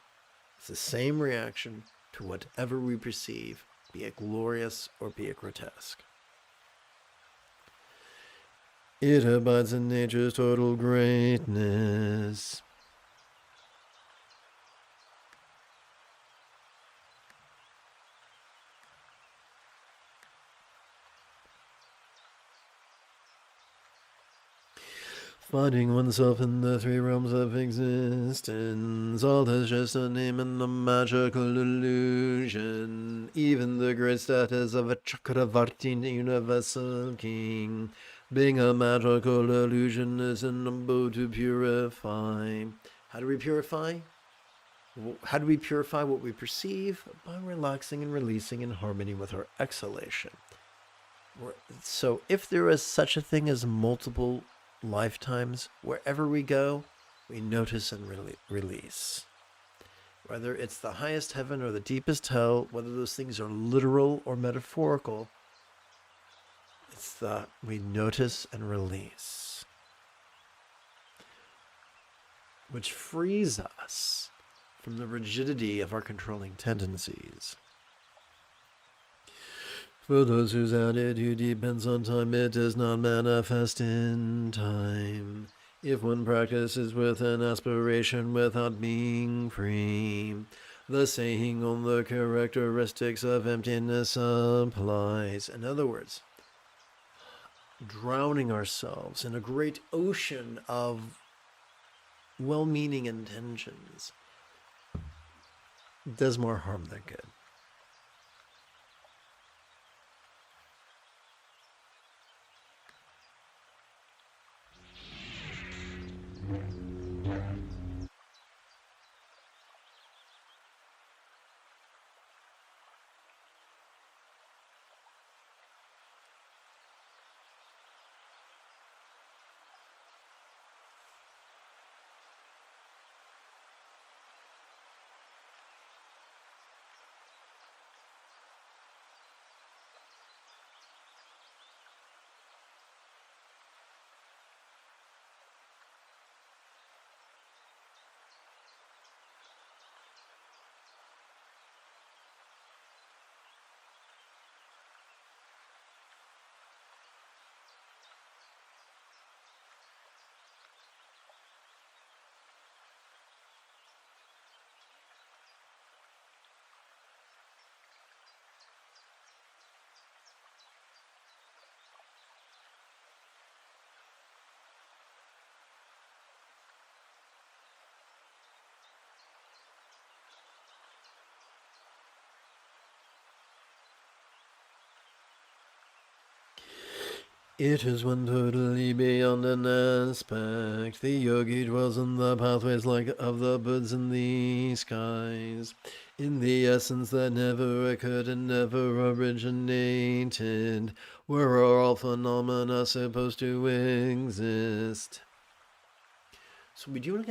It's the same reaction to whatever we perceive, be it glorious or be it grotesque. It abides in nature's total greatness. Finding oneself in the three realms of existence, all is just a name in the magical illusion. Even the great status of a Chakravarti universal king, being a magical illusion, is an abode to purify. How do we purify? How do we purify what we perceive? By relaxing and releasing in harmony with our exhalation. So if there is such a thing as multiple lifetimes, wherever we go, we notice and release. Whether it's the highest heaven or the deepest hell, whether those things are literal or metaphorical, we notice and release, which frees us from the rigidity of our controlling tendencies. For those whose attitude depends on time, it does not manifest in time. If one practices with an aspiration without being free, the saying on the characteristics of emptiness applies. In other words, drowning ourselves in a great ocean of well-meaning intentions does more harm than good. It is one totally beyond an aspect. The yogi dwells in the pathways like of the birds in the skies. In the essence that never occurred and never originated, where are all phenomena supposed to exist? So we do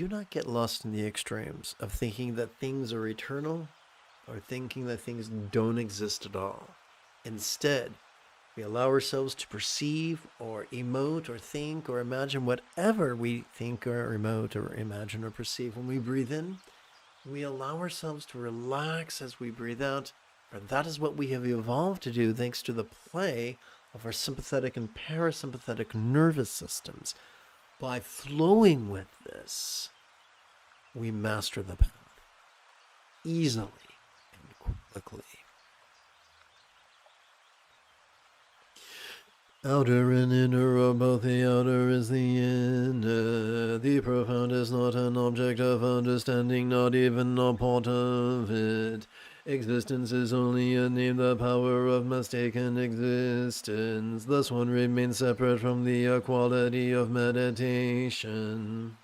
not get lost in the extremes of thinking that things are eternal or thinking that things don't exist at all. Instead, we allow ourselves to perceive or emote or think or imagine whatever we think or emote or imagine or perceive. When we breathe in, we allow ourselves to relax as we breathe out. For that is what we have evolved to do thanks to the play of our sympathetic and parasympathetic nervous systems. By flowing with this, we master the path easily and quickly. Outer and inner are both. The outer is the inner. The profound is not an object of understanding, not even a part of it. Existence is only a name, the power of mistaken existence. Thus one remains separate from the quality of meditation.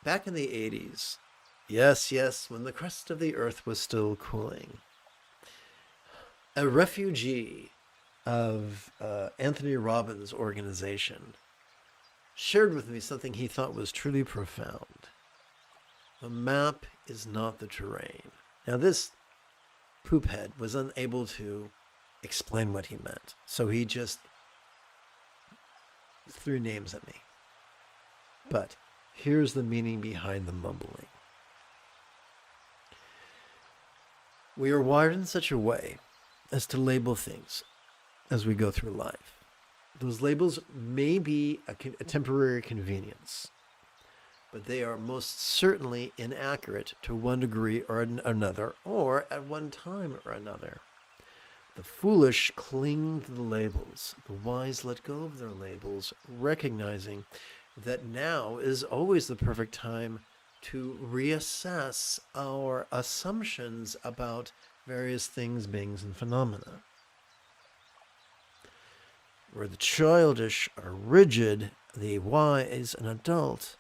Back in the 80s, yes, when the crust of the earth was still cooling, a refugee of Anthony Robbins' organization shared with me something he thought was truly profound. The map is not the terrain. Now, this poophead was unable to explain what he meant, so he just threw names at me. But here's the meaning behind the mumbling. We are wired in such a way as to label things as we go through life. Those labels may be a temporary convenience, but they are most certainly inaccurate to one degree or another, or at one time or another. The foolish cling to the labels. The wise let go of their labels, recognizing that now is always the perfect time to reassess our assumptions about various things, beings, and phenomena. Where the childish are rigid, the wise and adult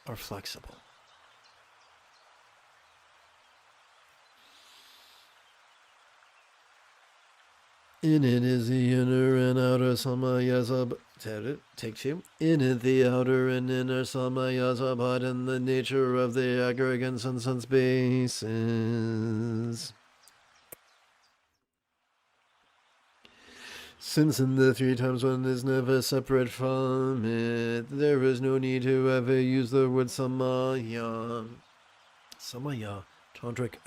are flexible. In it is the inner and outer samayasa. Take two. In it the outer and inner samayasa, but in the nature of the aggregates and sense bases. Since in the 3 times one is never separate from it, there is no need to ever use the word samaya. Samaya, tantric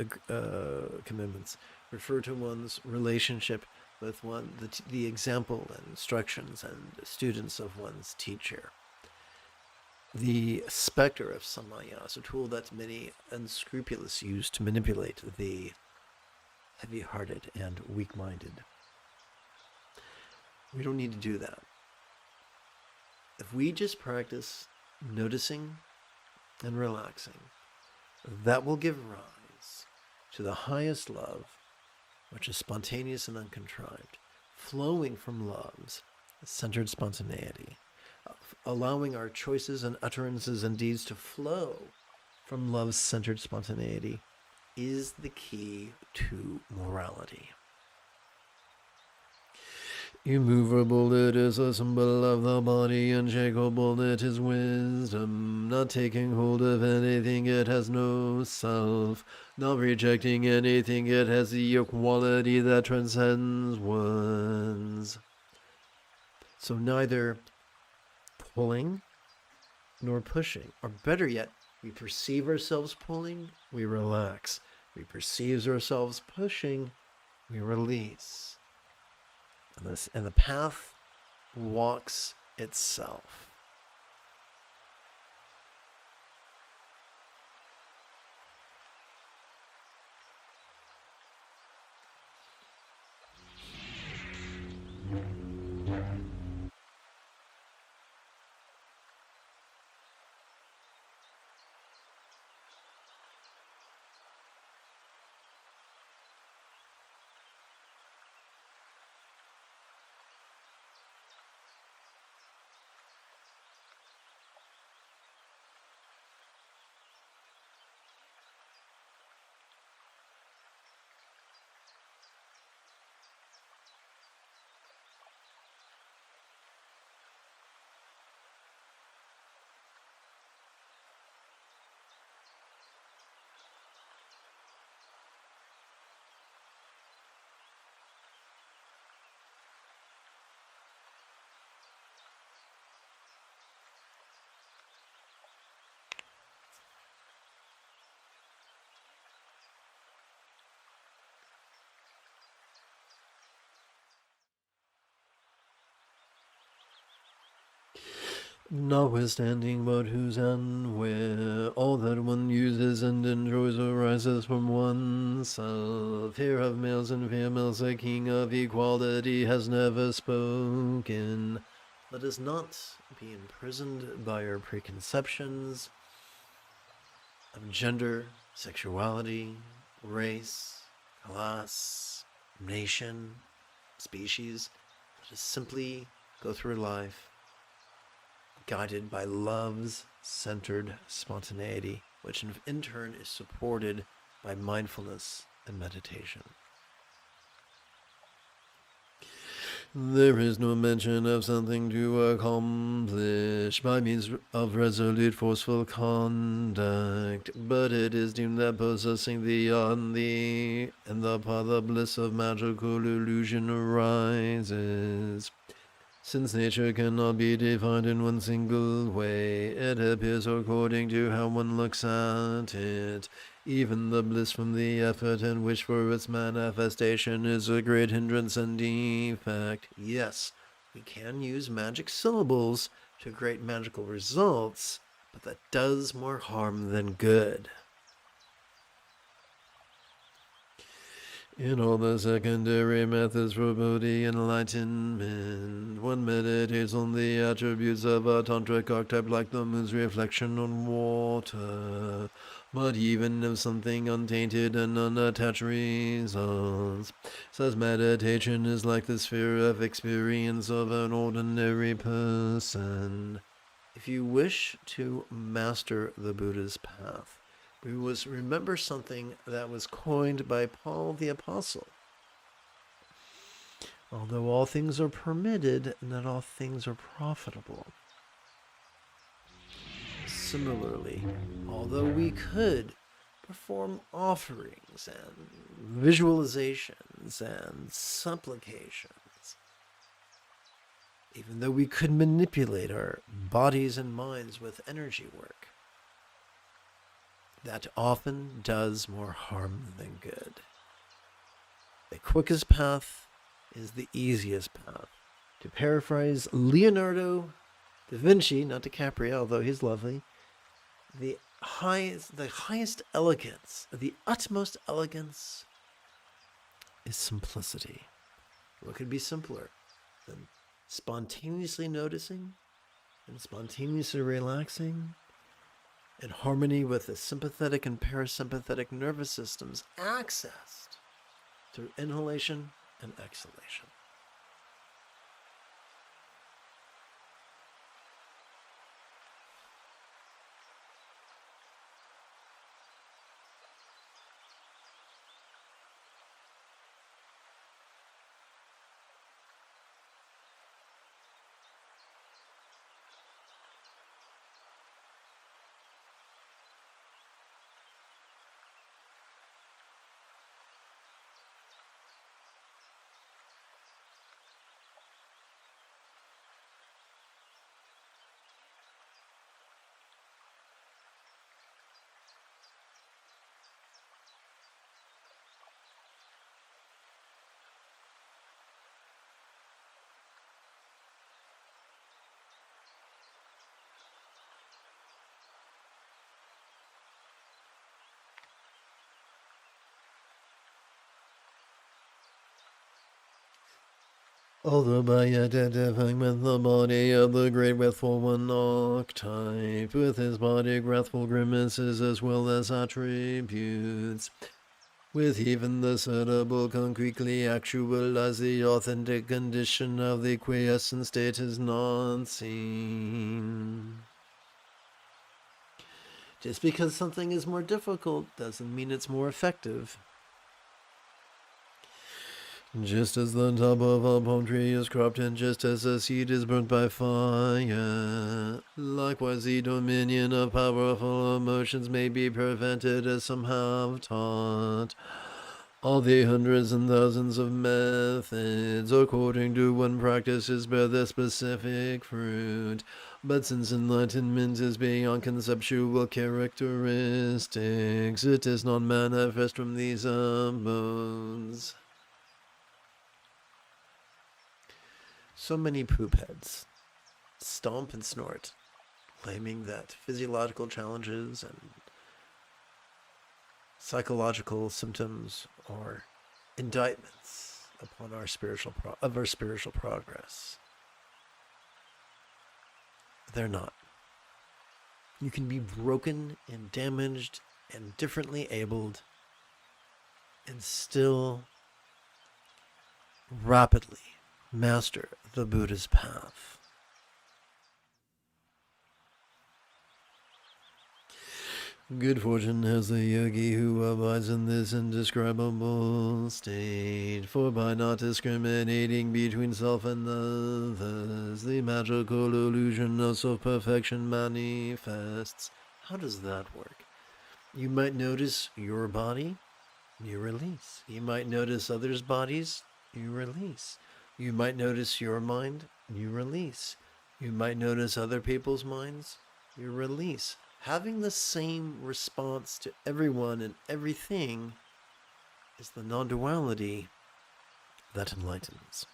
commitments, refer to one's relationship with the example and instructions and students of one's teacher. The specter of samaya is a tool that many unscrupulous use to manipulate the heavy-hearted and weak-minded. We don't need to do that. If we just practice noticing and relaxing, that will give rise to the highest love, which is spontaneous and uncontrived, flowing from love's centered spontaneity, allowing our choices and utterances and deeds to flow from love's centered spontaneity is the key to morality. Immovable, it is a symbol of the body. Unshakable, it is wisdom. Not taking hold of anything, it has no self. Not rejecting anything, it has the equality that transcends one's. So neither pulling nor pushing, or better yet, we perceive ourselves pulling, we relax. We perceive ourselves pushing, we release. And the path walks itself. Notwithstanding what, whose, and where, all that one uses and enjoys arises from oneself. Fear of males and females, a king of equality has never spoken. Let us not be imprisoned by our preconceptions of gender, sexuality, race, class, nation, species. Let us simply go through life guided by love's centered spontaneity, which in turn is supported by mindfulness and meditation. There is no mention of something to accomplish by means of resolute, forceful conduct, but it is deemed that possessing the and the bliss of magical illusion arises. Since nature cannot be defined in one single way, it appears according to how one looks at it. Even the bliss from the effort and wish for its manifestation is a great hindrance and defect. Yes, we can use magic syllables to create magical results, but that does more harm than good. In all the secondary methods for Bodhi enlightenment, one meditates on the attributes of a tantric archetype like the moon's reflection on water. But even if something untainted and unattached results, such meditation is like the sphere of experience of an ordinary person. If you wish to master the Buddha's path, we must remember something that was coined by Paul the Apostle. Although all things are permitted, not all things are profitable. Similarly, although we could perform offerings and visualizations and supplications, even though we could manipulate our bodies and minds with energy work, that often does more harm than good. The quickest path is the easiest path. To paraphrase Leonardo da Vinci, not DiCaprio, although he's lovely, the highest elegance, the utmost elegance is simplicity. What could be simpler than spontaneously noticing and spontaneously relaxing in harmony with the sympathetic and parasympathetic nervous systems accessed through inhalation and exhalation? Although by identifying with the body of the great wrathful one archetype, with his body wrathful grimaces as well as attributes, with even the suitable concretely actualize the authentic condition of the quiescent state is not seen. Just because something is more difficult doesn't mean it's more effective. Just as the top of a palm tree is cropped and just as a seed is burnt by fire, likewise the dominion of powerful emotions may be prevented, as some have taught. All the hundreds and thousands of methods according to one practices bear the specific fruit, but since enlightenment is beyond conceptual characteristics, it is not manifest from these abodes. So many poop heads. stomp and snort, claiming that physiological challenges and psychological symptoms are indictments upon our spiritual progress. They're not. You can be broken and damaged and differently abled and still rapidly master the Buddha's path. Good fortune has the yogi who abides in this indescribable state, for by not discriminating between self and others, the magical illusion of self-perfection manifests. How does that work? You might notice your body, you release. You might notice others' bodies, you release. You might notice your mind, you release. You might notice other people's minds, you release. Having the same response to everyone and everything is the non-duality that enlightens.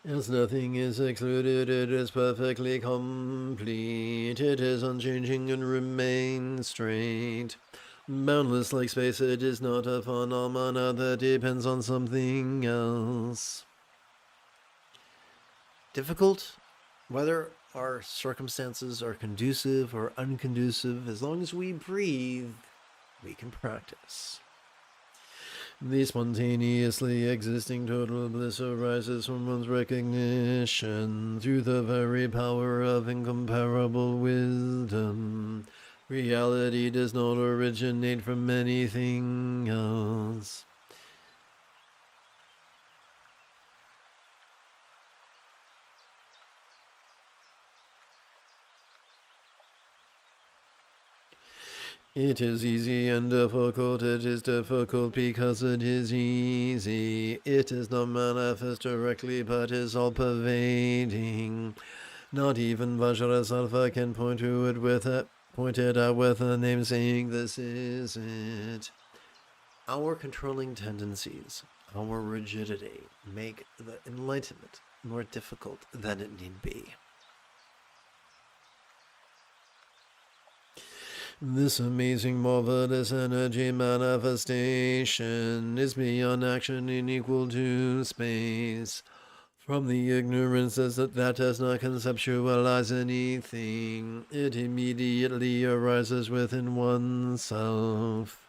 As nothing is excluded, it is perfectly complete. It is unchanging and remains straight. Boundless like space, it is not a phenomena that depends on something else. Difficult, whether our circumstances are conducive or unconducive, as long as we breathe, we can practice. The spontaneously existing total bliss arises from one's recognition through the very power of incomparable wisdom. Reality does not originate from anything else. It is easy and difficult. It is difficult because it is easy. It is not manifest directly, but is all-pervading. Not even Vajrasattva can point it out with a name, saying this is it. Our controlling tendencies, our rigidity, make the enlightenment more difficult than it need be. This amazing, marvelous energy manifestation is beyond action and equal to space. From the ignorance that does not conceptualize anything, it immediately arises within oneself.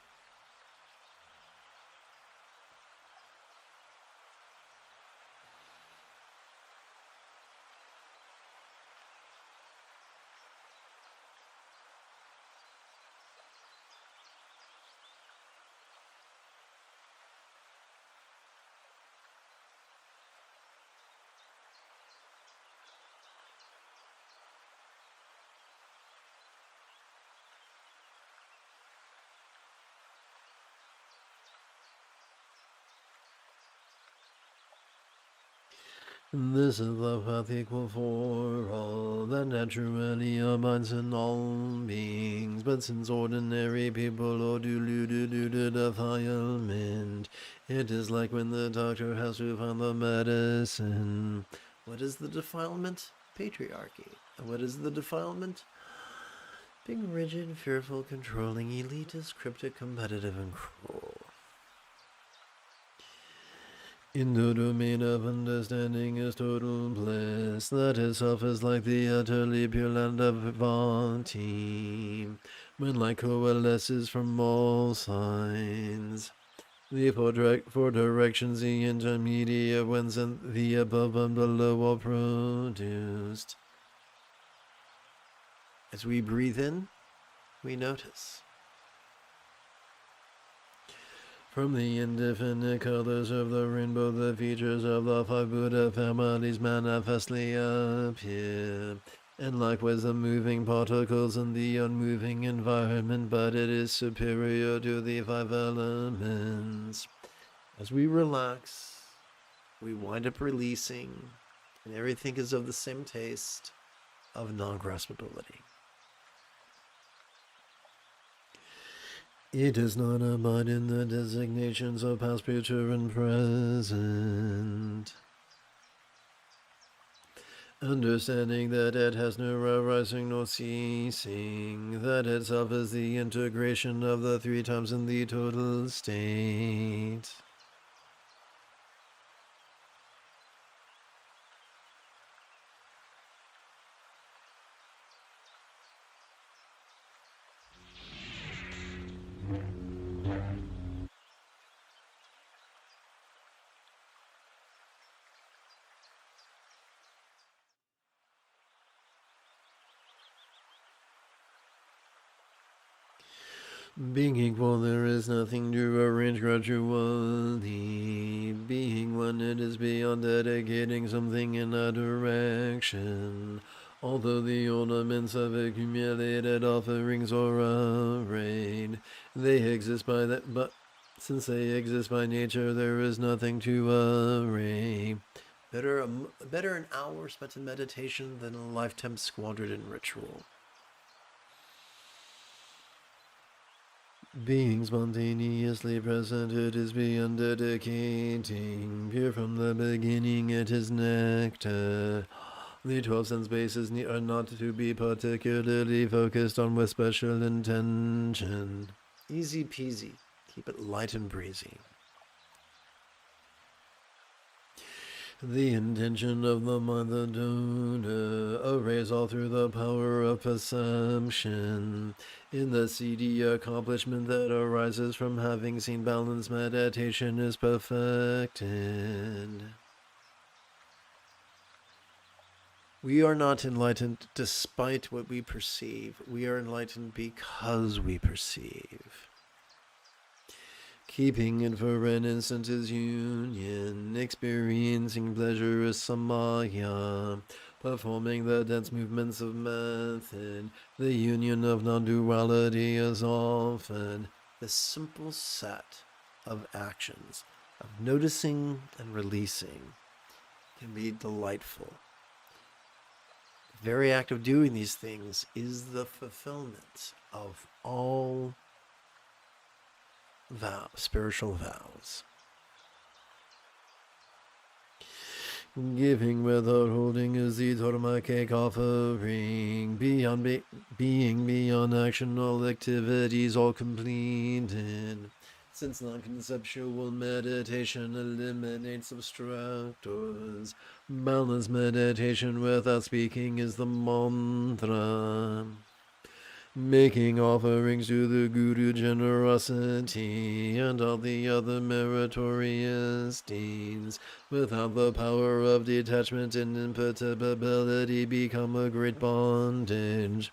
This is the path equal for all, that naturally abides in all beings. But since ordinary people are deluded due to defilement, it is like when the doctor has to find the medicine. What is the defilement? Patriarchy. And what is the defilement? Being rigid, fearful, controlling, elitist, cryptic, competitive, and cruel. In the domain of understanding is total bliss. That itself is like the utterly pure land of Bhakti, when light coalesces from all sides. The four directions, the intermediate ones, and the above and below are produced. As we breathe in, we notice. From the indefinite colors of the rainbow, the features of the five Buddha families manifestly appear. And likewise the moving particles in the unmoving environment, but it is superior to the five elements. As we relax, we wind up releasing, and everything is of the same taste of non-graspability. It does not abide in the designations of past, future, and present. Understanding that it has no arising nor ceasing, that itself is the integration of the three times in the total state. Being equal, there is nothing to arrange gradually. Being one, it is beyond dedicating something in a direction. Although the ornaments of accumulated offerings are arrayed, they exist by that, but since they exist by nature, there is nothing to array. Better an hour spent in meditation than a lifetime squandered in ritual. Being spontaneously present, it is beyond dedicating. Pure from the beginning, it is nectar. The 12 sense bases are not to be particularly focused on with special intention. Easy peasy. Keep it light and breezy. The intention of the mind, the donor, arrays all through the power of perception. In the CD accomplishment that arises from having seen balanced meditation is perfected. We are not enlightened despite what we perceive. We are enlightened because we perceive. Keeping it for an instant is union, experiencing pleasure is samaya, performing the dense movements of method, the union of non-duality is often the simple set of actions of noticing and releasing can be delightful. The very act of doing these things is the fulfillment of all spiritual vows. Giving without holding is the Dharma cake offering. Being beyond action, all activities all completed. Since non-conceptual meditation eliminates obstructors, balanced meditation without speaking is the mantra. Making offerings to the Guru, generosity, and all the other meritorious deeds, without the power of detachment and imperturbability, become a great bondage.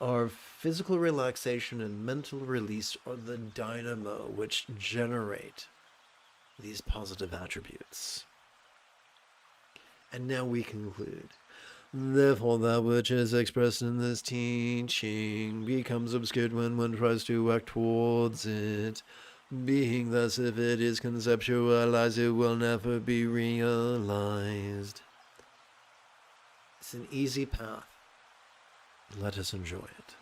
Our physical relaxation and mental release are the dynamo which generate these positive attributes. And now we conclude. Therefore, that which is expressed in this teaching becomes obscured when one tries to act towards it. Being thus, if it is conceptualized, it will never be realized. It's an easy path. Let us enjoy it.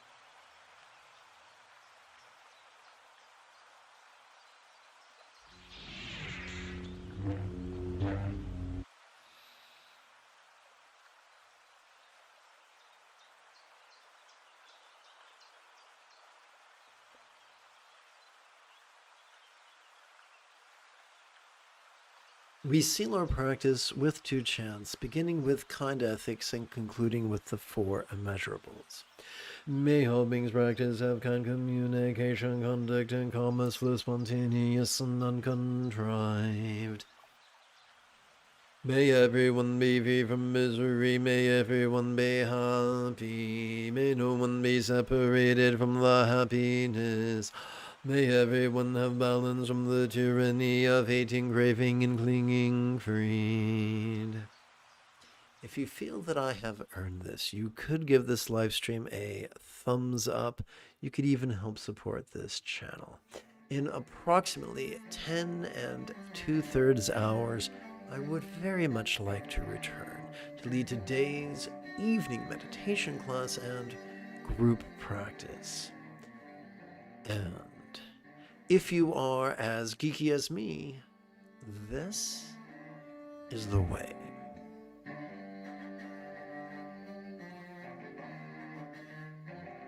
We seal our practice with 2 chants, beginning with kind ethics and concluding with the 4 immeasurables. May all beings practice have kind communication, conduct, and commerce flow spontaneous and uncontrived. May everyone be free from misery, may everyone be happy, may no one be separated from the happiness. May everyone have balance from the tyranny of hating, craving, and clinging, freed. If you feel that I have earned this, you could give this live stream a thumbs up. You could even help support this channel. In approximately 10 and 2/3 hours, I would very much like to return to lead today's evening meditation class and group practice. And if you are as geeky as me, this is the way.